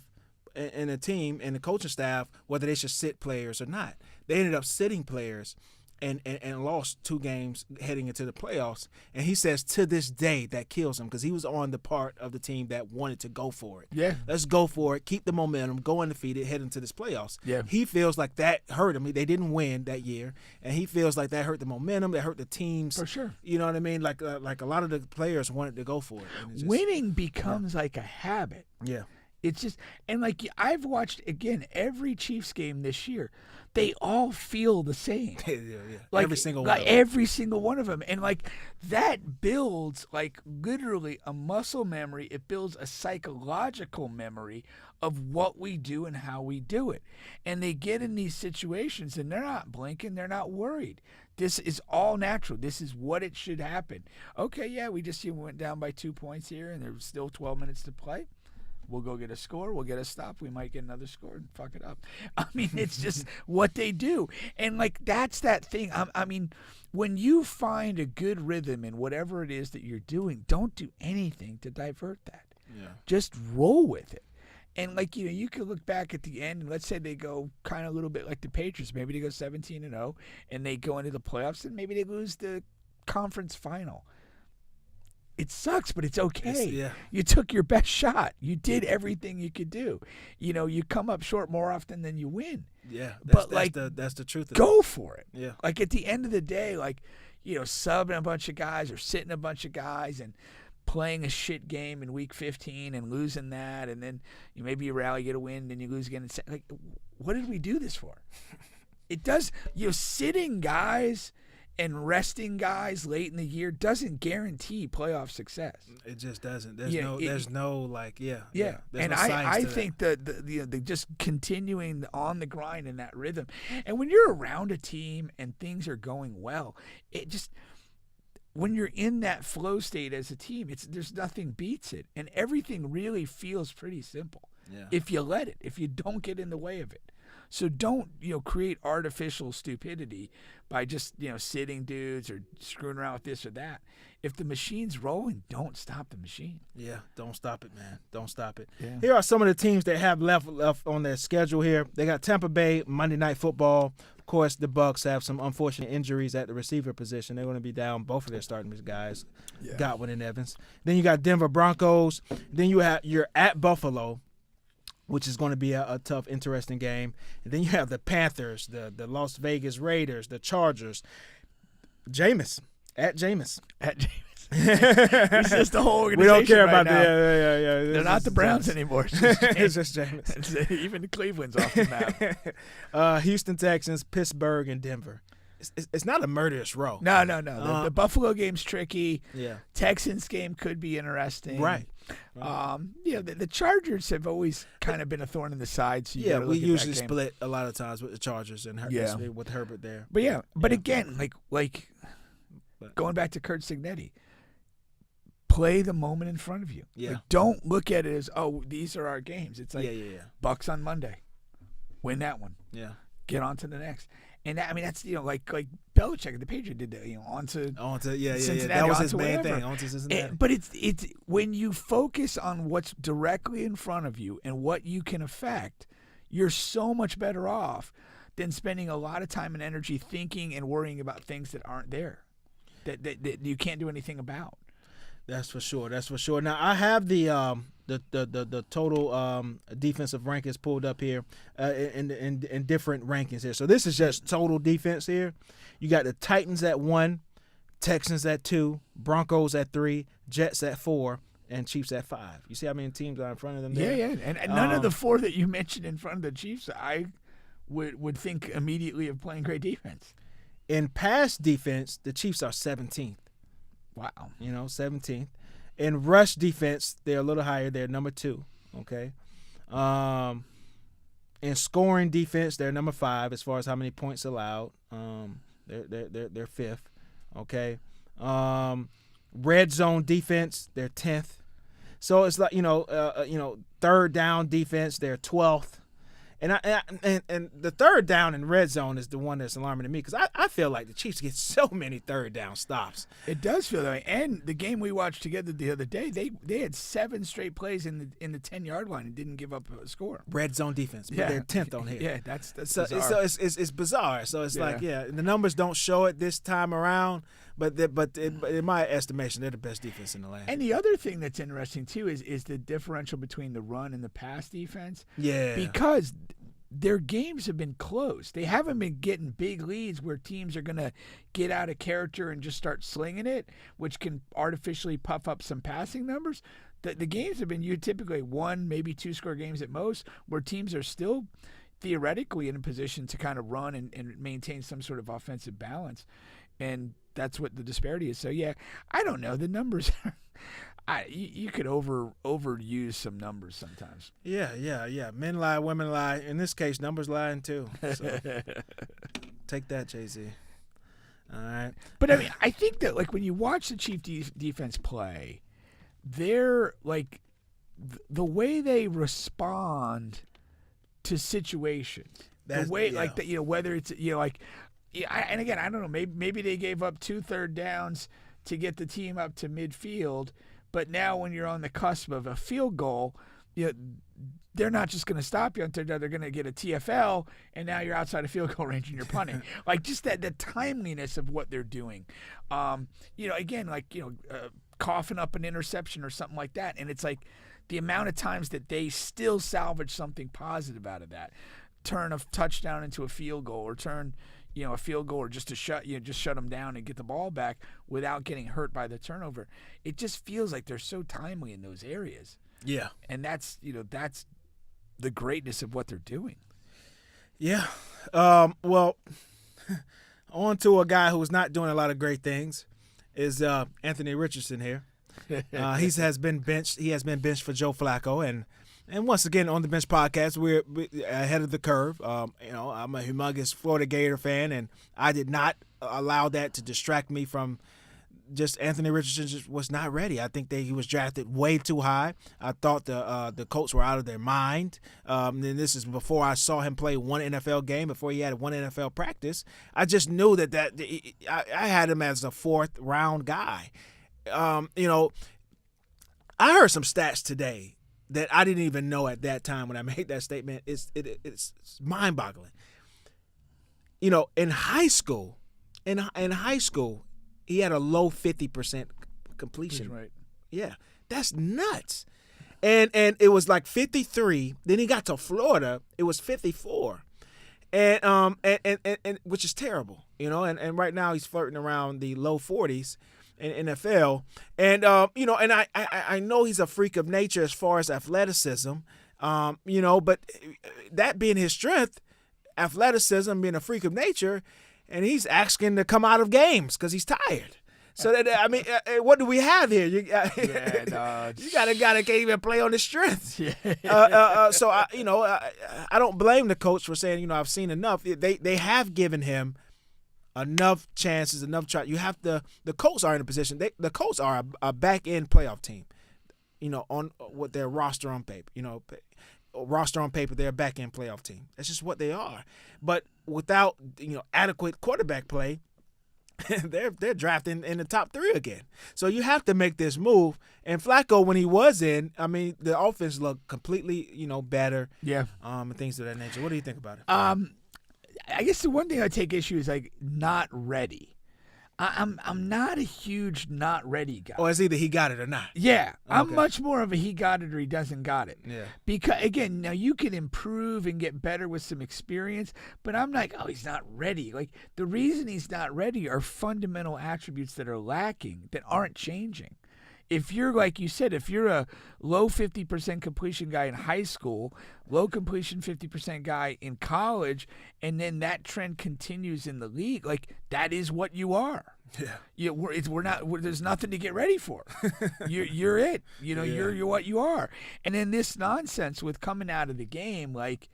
in the team and the coaching staff whether they should sit players or not. They ended up sitting players and lost 2 games heading into the playoffs. And he says to this day that kills him because he was on the part of the team that wanted to go for it. Yeah. Let's go for it, keep the momentum, go undefeated, head into this playoffs. Yeah. He feels like that hurt him. They didn't win that year, and he feels like that hurt the momentum, that hurt the teams. For sure. You know what I mean? Like a lot of the players wanted to go for it. Winning becomes like a habit. Yeah. It's just, and like I've watched, again, every Chiefs game this year. They all feel the same. Yeah. Like, every single one. Every single one of them. And like that builds like literally a muscle memory. It builds a psychological memory of what we do and how we do it. And they get in these situations and they're not blinking. They're not worried. This is all natural. This is what it should happen. Okay, yeah, we just went down by 2 points here and there's still 12 minutes to play. We'll go get a score. We'll get a stop. We might get another score and fuck it up. I mean, it's just what they do. And, like, that's that thing. I mean, when you find a good rhythm in whatever it is that you're doing, don't do anything to divert that. Yeah. Just roll with it. And, like, you could look back at the end, and let's say they go kind of a little bit like the Patriots. Maybe they go 17-0, and they go into the playoffs, and maybe they lose the conference final. It sucks, but it's okay. You took your best shot. You did everything you could do. You come up short more often than you win. Yeah, that's the truth. Go for it. Yeah. Like at the end of the day, subbing a bunch of guys or sitting a bunch of guys and playing a shit game in week 15 and losing that, and then maybe you rally, get a win, then you lose again. Like, what did we do this for? It does. Sitting guys and resting guys late in the year doesn't guarantee playoff success. It just doesn't. There's no And I think the just continuing on the grind in that rhythm. And when you're around a team and things are going well, it just, when you're in that flow state as a team, there's nothing beats it. And everything really feels pretty simple. Yeah. If you let it, if you don't get in the way of it. So don't, create artificial stupidity by just, sitting dudes or screwing around with this or that. If the machine's rolling, don't stop the machine. Yeah, don't stop it, man. Don't stop it. Yeah. Here are some of the teams that have left on their schedule here. They got Tampa Bay, Monday Night Football. Of course, the Bucs have some unfortunate injuries at the receiver position. They're going to be down both of their starting guys, Godwin and Evans. Then you got Denver Broncos. Then you're at Buffalo, which is going to be a tough, interesting game. And then you have the Panthers, the Las Vegas Raiders, the Chargers. Jameis. At Jameis. He's just the whole organization. We don't care about now. They're not the Browns anymore. It's just Jameis. Even Cleveland's off the map. Houston Texans, Pittsburgh, and Denver. It's not a murderous row. No. The Buffalo game's tricky. Yeah. Texans game could be interesting. Right. The Chargers have always kind of been a thorn in the side. So we usually split a lot of times with the Chargers and with Herbert there. But again, like going back to Kurt Signetti, play the moment in front of you. Yeah. Like, don't look at it as, these are our games. It's like Bucks on Monday, win that one. Yeah. Get on to the next. And that's like Belichick, the Patriot did that. On to Cincinnati, that was his main whatever. thing. On to Cincinnati. But it's when you focus on what's directly in front of you and what you can affect, you're so much better off than spending a lot of time and energy thinking and worrying about things that aren't there, that you can't do anything about. That's for sure. Now I have the total defensive rankings pulled up here in different rankings here. So this is just total defense here. You got the Titans at 1, Texans at 2, Broncos at 3, Jets at 4, and Chiefs at 5. You see how many teams are in front of them there? Yeah. And none of the 4 that you mentioned in front of the Chiefs, I would think immediately of playing great defense. In pass defense, the Chiefs are 17th. Wow. 17th. In rush defense, they're a little higher. They're number 2. Okay. In scoring defense, they're number 5 as far as how many points allowed. They're 5th. Okay. Red zone defense, they're 10th. So it's like third down defense, they're 12th. And the third down in red zone is the one that's alarming to me because I feel like the Chiefs get so many third down stops. It does feel that way. And the game we watched together the other day, they had 7 straight plays in the 10-yard line and didn't give up a score. Red zone defense. But they're 10th on here. Yeah, that's so, bizarre. So it's bizarre. So it's like, the numbers don't show it this time around, but in my estimation, they're the best defense in the land. And the other thing that's interesting, too, is the differential between the run and the pass defense. Yeah. Because their games have been close. They haven't been getting big leads where teams are going to get out of character and just start slinging it, which can artificially puff up some passing numbers. The games have been typically 1, maybe 2-score games at most, where teams are still theoretically in a position to kind of run and maintain some sort of offensive balance. And that's what the disparity is. So, yeah, I don't know. The numbers you could overuse some numbers sometimes. Yeah. Men lie, women lie. In this case, numbers lying too. So take that, Jay-Z. All right. But I mean, I think that like when you watch the Chiefs defense play, they're like the way they respond to situations. The way like that, whether it's like. And again, I don't know. Maybe they gave up 2 third downs to get the team up to midfield, but now when you're on the cusp of a field goal, they're not just going to stop you on third down. They're going to get a TFL, and now you're outside of field goal range and you're punting. Like just the timeliness of what they're doing. Coughing up an interception or something like that, and it's like the amount of times that they still salvage something positive out of that. Turn a touchdown into a field goal, or turn a field goal, or just to shut them down and get the ball back without getting hurt by the turnover. It just feels like they're so timely in those areas. Yeah. And that's the greatness of what they're doing. Yeah. Well, on to a guy who's not doing a lot of great things is Anthony Richardson here. He has been benched. He has been benched for Joe Flacco, and once again, on the Bench Podcast, we're ahead of the curve. I'm a humongous Florida Gator fan, and I did not allow that to distract me from just Anthony Richardson just was not ready. I think he was drafted way too high. I thought the Colts were out of their mind. And this is before I saw him play one NFL game, before he had one NFL practice. I just knew that I had him as a 4th-round guy. I heard some stats today that I didn't even know at that time when I made that statement. It's mind-boggling. In high school, he had a low 50% completion rate. Yeah, that's nuts. And it was like 53. Then he got to Florida, it was 54, and which is terrible, And right now he's flirting around the low 40s. In NFL, and and I know he's a freak of nature as far as athleticism, but that being his strength, athleticism being a freak of nature, and he's asking to come out of games because he's tired. So what do we have here? You gotta can't even play on his strength. So I don't blame the coach for saying I've seen enough. They have given him enough chances, enough try. You have the Colts are in a position. The Colts are a back end playoff team, on what their roster on paper. Roster on paper, they're a back end playoff team. That's just what they are. But without adequate quarterback play, they're drafting in the top 3 again. So you have to make this move. And Flacco, when he was in, the offense looked completely better. Yeah. And things of that nature. What do you think about it? I guess the one thing I take issue is like not ready. I'm not a huge not ready guy. Or it's either he got it or not. Yeah, okay. I'm much more of a he got it or he doesn't got it. Yeah. Because again, now you can improve and get better with some experience, but I'm like, he's not ready. Like the reason he's not ready are fundamental attributes that are lacking that aren't changing. If you're, like you said, if you're a low 50% completion guy in high school, low completion 50% guy in college, and then that trend continues in the league, like that is what you are. Yeah. There's nothing to get ready for. You're it. You're what you are. And then this nonsense with coming out of the game, like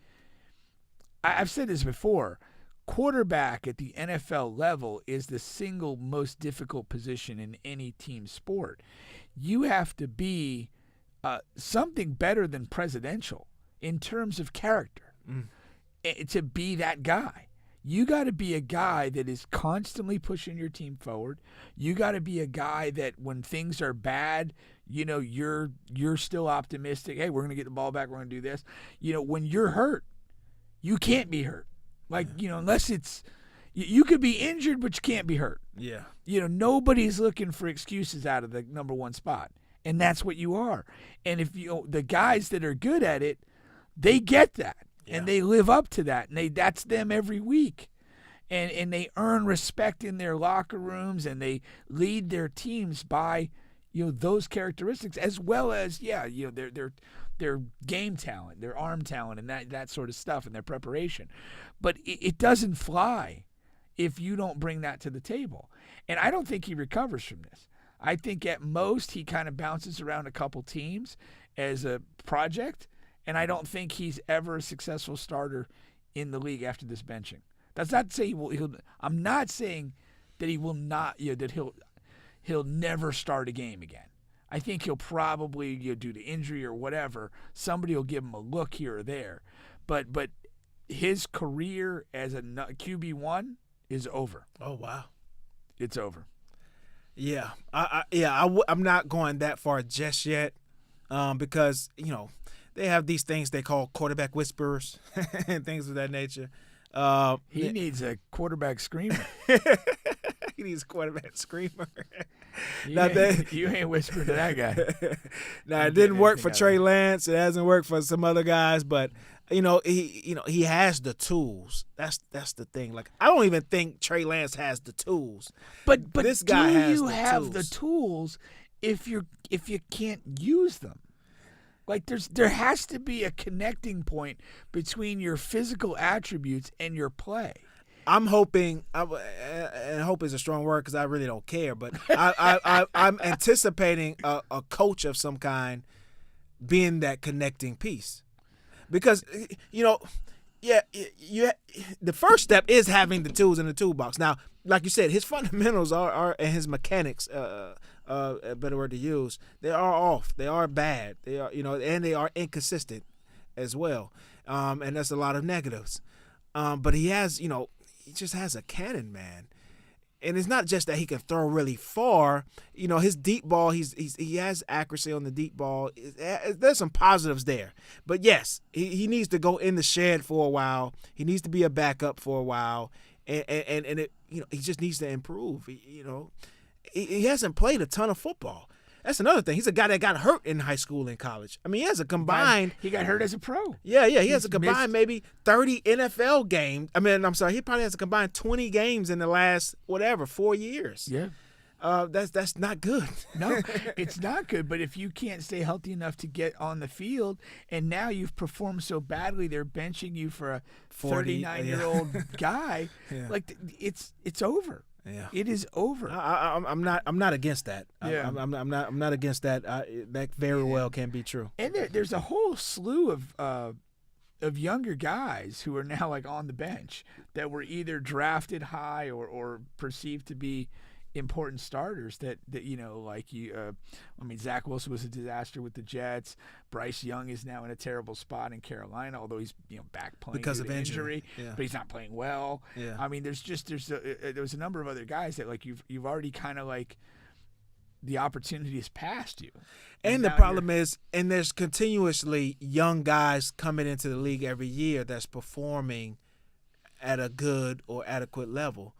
I've said this before, quarterback at the NFL level is the single most difficult position in any team sport. You have to be something better than presidential in terms of character. to be that guy. You got to be a guy that is constantly pushing your team forward. You got to be a guy that when things are bad, you're still optimistic. Hey, we're going to get the ball back. We're going to do this. When you're hurt, you can't be hurt. Unless it's you could be injured, but you can't be hurt. Yeah. Nobody's looking for excuses out of the number one spot, and that's what you are. And if the guys that are good at it, they get that. Yeah. And they live up to that, and that's them every week, and they earn respect in their locker rooms, and they lead their teams by, those characteristics, as well as their game talent, their arm talent, and that sort of stuff, and their preparation. But it doesn't fly if you don't bring that to the table, and I don't think he recovers from this. I think at most he kind of bounces around a couple teams as a project. And I don't think he's ever a successful starter in the league after this benching. That's not to say he'll. I'm not saying that he will not. That he'll never start a game again. I think he'll probably, due to injury or whatever, somebody will give him a look here or there. But his career as a QB1 is over. Oh wow, it's over. Yeah, I'm not going that far just yet, because they have these things they call quarterback whisperers and things of that nature. He needs a quarterback screamer. He needs a quarterback screamer. You ain't whispering to that guy. Now, it didn't work for Trey Lance. It hasn't worked for some other guys, but he has the tools. That's the thing. Like, I don't even think Trey Lance has the tools. But this guy has you the have tools. the tools if you can't use them? Like there has to be a connecting point between your physical attributes and your play. I'm hoping, and hope is a strong word because I really don't care, but I'm anticipating a coach of some kind being that connecting piece. Because, the first step is having the tools in the toolbox. Now, like you said, his fundamentals are and his mechanics, a better word to use, they are off. They are bad. They are, and they are inconsistent as well. And that's a lot of negatives. But he has, he just has a cannon, man. And it's not just that he can throw really far. His deep ball, he has accuracy on the deep ball. There's some positives there. But yes, he needs to go in the shed for a while. He needs to be a backup for a while. And it, he just needs to improve. He hasn't played a ton of football. That's another thing. He's a guy that got hurt in high school and college. I mean, he has a combined. He got hurt as a pro. Yeah. He has a combined maybe 30 NFL games. He probably has a combined 20 games in the last 4 years. Yeah. That's not good. No, it's not good. But if you can't stay healthy enough to get on the field, and now you've performed so badly, they're benching you for a 39-year-old guy. Yeah. Like it's over. Yeah, it is over. I'm not against that. Yeah. I'm not against that. That very well can be true. And there's a whole slew of younger guys who are now like on the bench that were either drafted high or perceived to be important starters that Zach Wilson was a disaster with the Jets. Bryce Young is now in a terrible spot in Carolina, although he's back playing because of injury. Yeah. But he's not playing well. Yeah. I mean, there's a number of other guys that like you've already kind of like the opportunity has passed you. And the problem is, and there's continuously young guys coming into the league every year that's performing at a good or adequate level.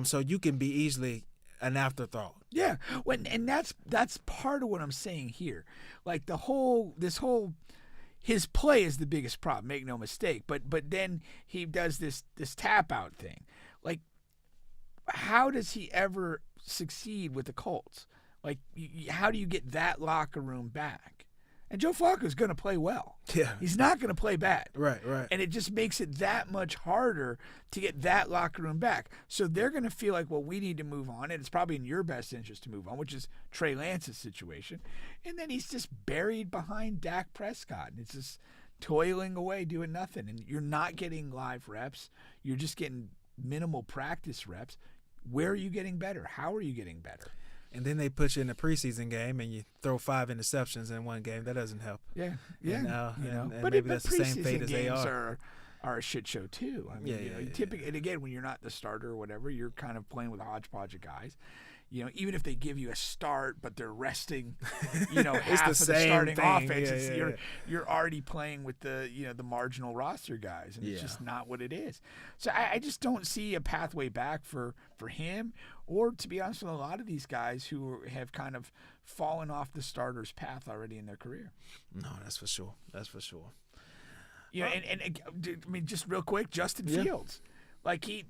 So you can be easily an afterthought. Yeah, and that's part of what I'm saying here. Like his play is the biggest problem. Make no mistake. But then he does this tap out thing. Like, how does he ever succeed with the Colts? Like, how do you get that locker room back? And Joe Flacco's going to play well. Yeah. He's not going to play bad. Right. And it just makes it that much harder to get that locker room back. So they're going to feel like, well, we need to move on. And it's probably in your best interest to move on, which is Trey Lance's situation. And then he's just buried behind Dak Prescott. And it's just toiling away, doing nothing. And you're not getting live reps. You're just getting minimal practice reps. Where are you getting better? How are you getting better? And then they put you in a preseason game and you throw 5 interceptions in one game. That doesn't help. Yeah. And but maybe that's the same fate as they are. are a shit show too. I mean, typically, and again, when you're not the starter or whatever, you're kind of playing with a hodgepodge of guys. Even if they give you a start, but they're resting, half of the starting offense, you're already playing with the marginal roster guys, and it's just not what it is. So I just don't see a pathway back for him, or to be honest with a lot of these guys who have kind of fallen off the starter's path already in their career. No, that's for sure. That's for sure. And I mean, just real quick, Justin Fields, like he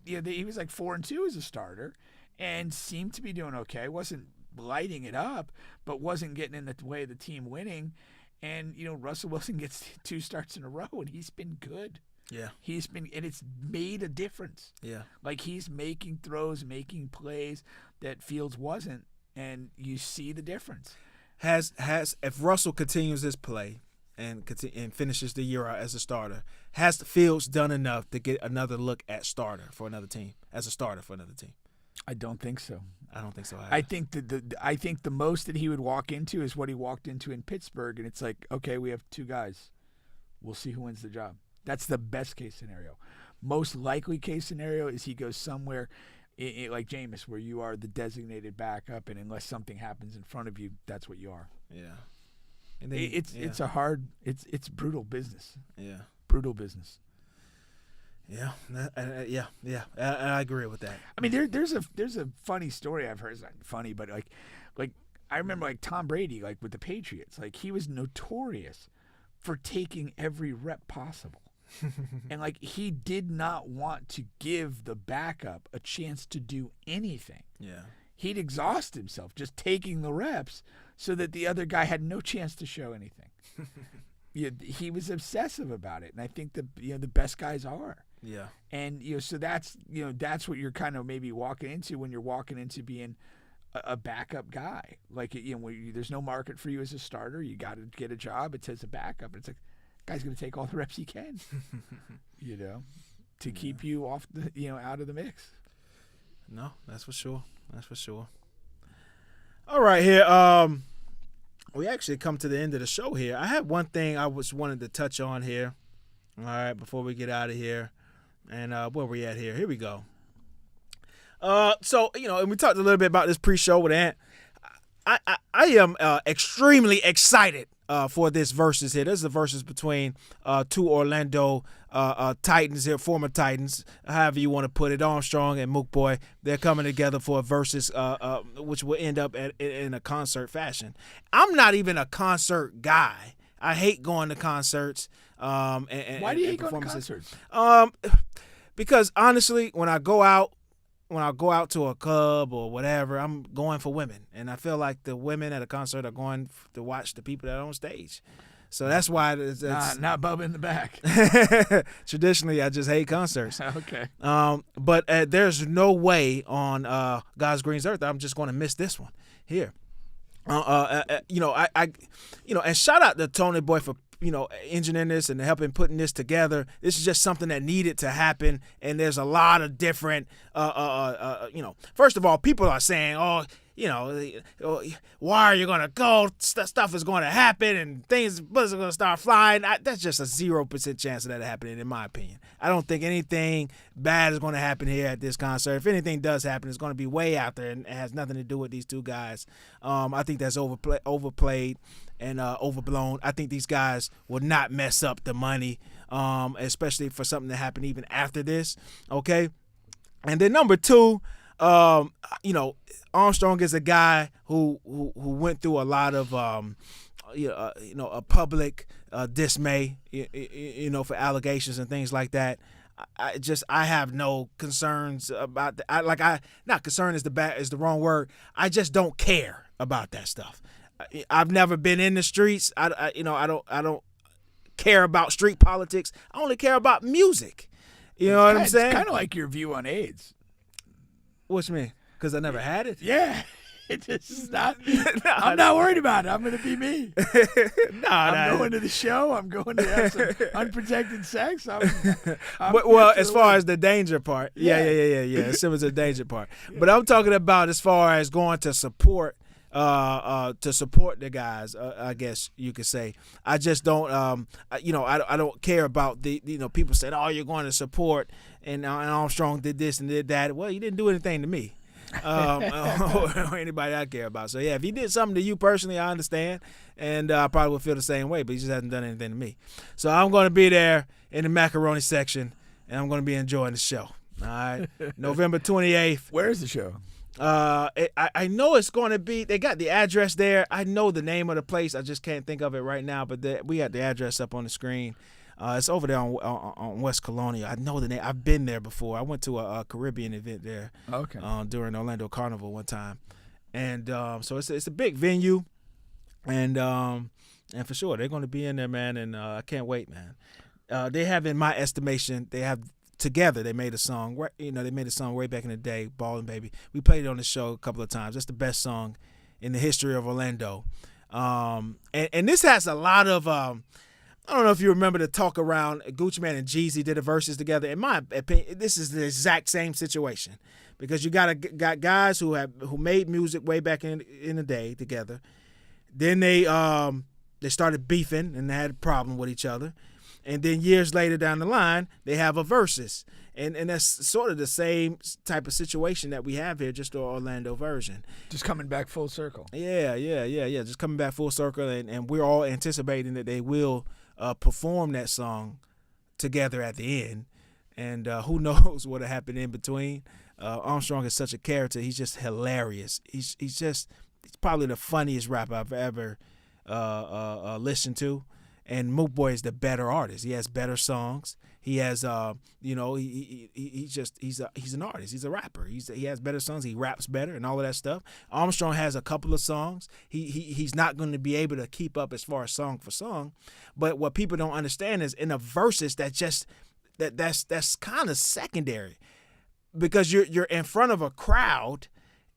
was like 4-2 as a starter. And seemed to be doing okay. Wasn't lighting it up, but wasn't getting in the way of the team winning. And, Russell Wilson gets 2 starts in a row, and he's been good. Yeah. And it's made a difference. Yeah. Like, he's making throws, making plays that Fields wasn't, and you see the difference. If Russell continues this play and finishes the year out as a starter, has Fields done enough to get another look at starter for another team, as a starter for another team? I don't think so. I don't think so either. I think the most that he would walk into is what he walked into in Pittsburgh, and it's like, okay, we have 2 guys. We'll see who wins the job. That's the best case scenario. Most likely case scenario is he goes somewhere like Jameis, where you are the designated backup, and unless something happens in front of you, that's what you are. Yeah. And then, it's brutal business. Yeah. Brutal business. Yeah, I agree with that. I mean, there's a funny story I've heard. It's not funny, but like I remember like Tom Brady, like with the Patriots, like he was notorious for taking every rep possible, and like he did not want to give the backup a chance to do anything. Yeah, he'd exhaust himself just taking the reps so that the other guy had no chance to show anything. He was obsessive about it, and I think the best guys are. Yeah. And so that's what you're kind of maybe walking into when you're walking into being a backup guy. Like there's no market for you as a starter. You got to get a job. It says a backup. It's like, guy's going to take all the reps he can. To keep you off the out of the mix. No, that's for sure. That's for sure. All right, here. We actually come to the end of the show here. I had one thing I wanted to touch on here. All right, before we get out of here. And where we at here? Here we go. So, and we talked a little bit about this pre-show with Ant. I am extremely excited for this Verzuz here. This is a Verzuz between 2 Orlando Titans here, former Titans, however you want to put it, Armstrong and Mook Boy. They're coming together for a Verzuz, which will end up in a concert fashion. I'm not even a concert guy. I hate going to concerts. Why do you hate going to concerts? Because honestly, when I go out to a club or whatever, I'm going for women, and I feel like the women at a concert are going to watch the people that are on stage. So that's why it's not Bubba in the back. Traditionally, I just hate concerts. Okay. But there's no way on God's green earth I'm just going to miss this one here. And shout out to Tony Boy for engineering this and helping putting this together. This is just something that needed to happen, and there's a lot of different first of all, people are saying, why are you gonna go? Stuff is going to happen, and things are going to start flying. That's just a 0% chance of that happening, in my opinion. I don't think anything bad is going to happen here at this concert. If anything does happen, it's going to be way out there, and it has nothing to do with these 2 guys. I think that's overplayed and overblown. I think these guys will not mess up the money, especially for something to happen even after this. Okay, and then number 2. Armstrong is a guy who went through a lot of a public dismay, for allegations and things like that. I have no concerns about that. Not concern is the wrong word. I just don't care about that stuff. I've never been in the streets. I don't care about street politics. I only care about music. You know what I'm saying? It's kind of like your view on AIDS. What you mean? Because I never had it? Yeah. It just is not. I'm not worried about it. I'm going to be me. I'm going to the show. I'm going to have some unprotected sex. As far as the danger part. Yeah. As soon as the danger part. But I'm talking about as far as going to support to support the guys. I guess you could say. I just don't. I don't care about the people said, oh, you're going to support and Armstrong did this and did that. Well, he didn't do anything to me. Or anybody I care about. So yeah, if he did something to you personally, I understand, and I probably would feel the same way. But he just hasn't done anything to me. So I'm going to be there in the macaroni section, and I'm going to be enjoying the show. All right, November 28th. Where is the show? I know it's going to be. They got the address there. I know the name of the place. I just can't think of it right now. But we got the address up on the screen. It's over there on West Colonial. I know the name. I've been there before. I went to a Caribbean event there. Okay. During Orlando Carnival one time, and so it's a big venue, and for sure they're going to be in there, man. And I can't wait, man. They have, in my estimation, together they made a song. They made a song way back in the day, "Ballin' Baby." We played it on the show a couple of times. It's the best song in the history of Orlando, and this has a lot of. I don't know if you remember the talk around Gucci Mane and Jeezy did the verses together. In my opinion, this is the exact same situation because you got guys who made music way back in the day together. Then they started beefing and they had a problem with each other. And then years later down the line, they have a versus. And that's sort of the same type of situation that we have here, just the Orlando version. Just coming back full circle. Yeah. Just coming back full circle. And we're all anticipating that they will perform that song together at the end. And who knows what'll happen in between. Armstrong is such a character. He's just hilarious. He's probably the funniest rapper I've ever listened to. And Mook Boy is the better artist. He has better songs. He has, he's an artist. He's a rapper. He has better songs. He raps better and all of that stuff. Armstrong has a couple of songs. He's not going to be able to keep up as far as song for song. But what people don't understand is in a versus that's kind of secondary because you're in front of a crowd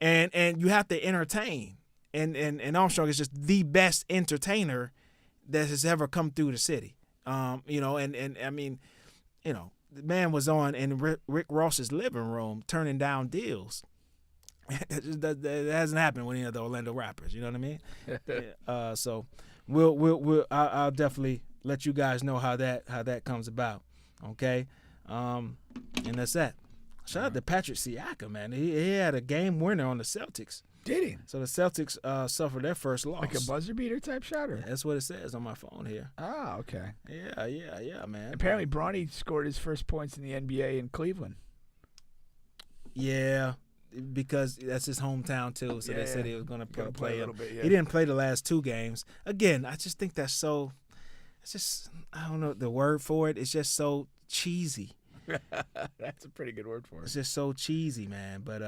and you have to entertain. And Armstrong is just the best entertainer that has ever come through the city. And I mean, the man was on in Rick Ross's living room turning down deals. that hasn't happened with any of the Orlando rappers. You know what I mean? So I'll definitely let you guys know how that comes about. Okay, and that's that. Shout out to Patrick Siakam, man. He had a game winner on the Celtics. Did he? So the Celtics suffered their first loss. Like a buzzer beater type shot? Or? Yeah, that's what it says on my phone here. Ah, okay. Yeah, man. Apparently, Bronny scored his first points in the NBA in Cleveland. Yeah, because that's his hometown, too. So they said he was going to play a little bit, yeah. He didn't play the last two games. Again, I just think that's so – it's just – I don't know the word for it. It's just so cheesy. That's a pretty good word for it. It's just so cheesy, man. But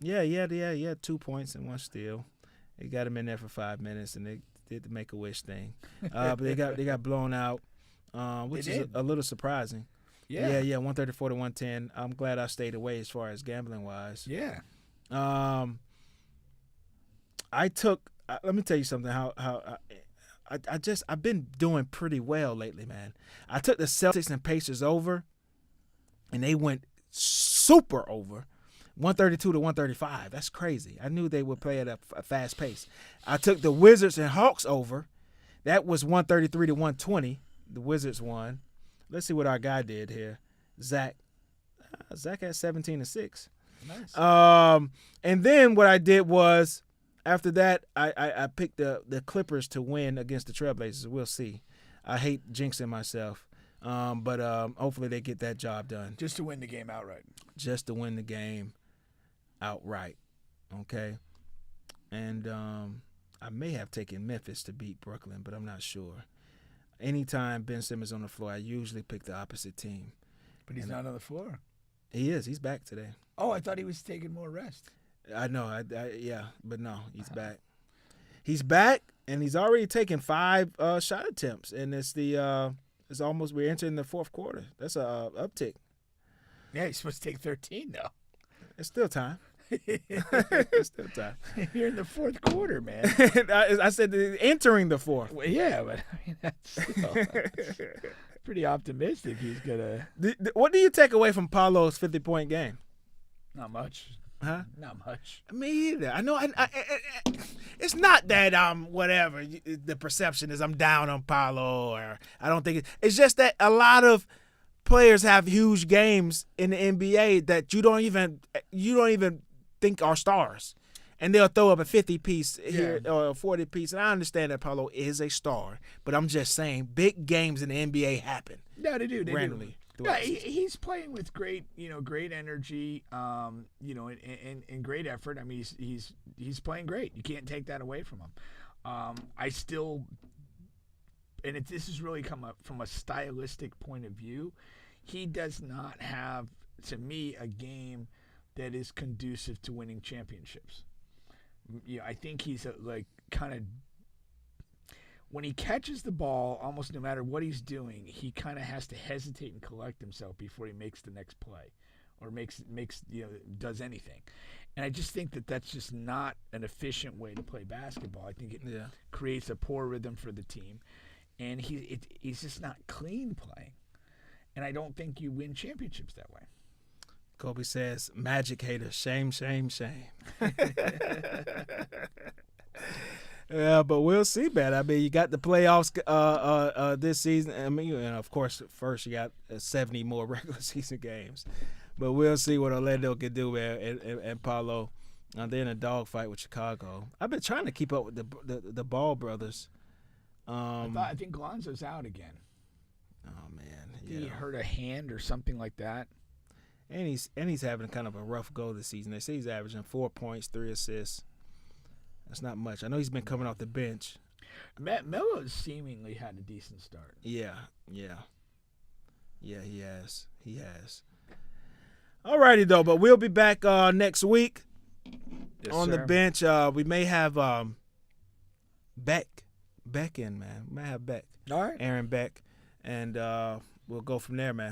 he had 2 points and 1 steal. They got him in there for 5 minutes, and they did the Make-A-Wish thing. But they got blown out, which is a little surprising. Yeah, 134 to 110. I'm glad I stayed away as far as gambling wise. Yeah. Let me tell you something. I've been doing pretty well lately, man. I took the Celtics and Pacers over. And they went super over, 132 to 135. That's crazy. I knew they would play at a fast pace. I took the Wizards and Hawks over. That was 133 to 120. The Wizards won. Let's see what our guy did here. Zach had 17 to 6. Nice. And then what I did was, after that, I picked the Clippers to win against the Trailblazers. We'll see. I hate jinxing myself. But hopefully they get that job done. Just to win the game outright. Just to win the game outright. Okay? And I may have taken Memphis to beat Brooklyn, but I'm not sure. Anytime Ben Simmons on the floor, I usually pick the opposite team. But he's not on the floor. He is. He's back today. Oh, I thought he was taking more rest. I know. But no, he's back. He's back, and he's already taken 5 shot attempts, and it's we're entering the fourth quarter. That's a uptick. Yeah, he's supposed to take 13 though. It's still time. It's still time. You're in the fourth quarter, man. I said entering the fourth. Well, yeah, but I mean that's pretty optimistic. He's gonna. What do you take away from Paolo's 50-point game? Not much. Huh? Not much. Me either. I know. It's not that whatever the perception is. I'm down on Paolo, or I don't think it's just that a lot of players have huge games in the NBA that you don't even think are stars, and they'll throw up a 50-piece here or a 40-piece. And I understand that Paolo is a star, but I'm just saying big games in the NBA happen. No, they do. They randomly. do. Yeah, he's playing with great energy, and great effort. I mean, he's playing great. You can't take that away from him. This has really come up from a stylistic point of view. He does not have, to me, a game that is conducive to winning championships. Yeah, I think he's when he catches the ball, almost no matter what he's doing, he kind of has to hesitate and collect himself before he makes the next play or does anything. And I just think that that's just not an efficient way to play basketball. I think it creates a poor rhythm for the team. And he's just not clean playing. And I don't think you win championships that way. Kobe says, Magic haters, shame, shame, shame. Yeah, but we'll see, man. I mean, you got the playoffs this season. I mean, and of course, first you got 70 more regular season games. But we'll see what Orlando can do, man, and Paolo. They're in a dogfight with Chicago. I've been trying to keep up with the Ball brothers. I think Lonzo's out again. Oh man, He hurt a hand or something like that. And he's having kind of a rough go this season. They say he's averaging 4 points, 3 assists. That's not much. I know he's been coming off the bench. Melo's seemingly had a decent start. Yeah, he has. All righty, though, but we'll be back next week on the bench. We may have Beck in, man. We may have Beck. All right. Aaron Beck, and we'll go from there, man.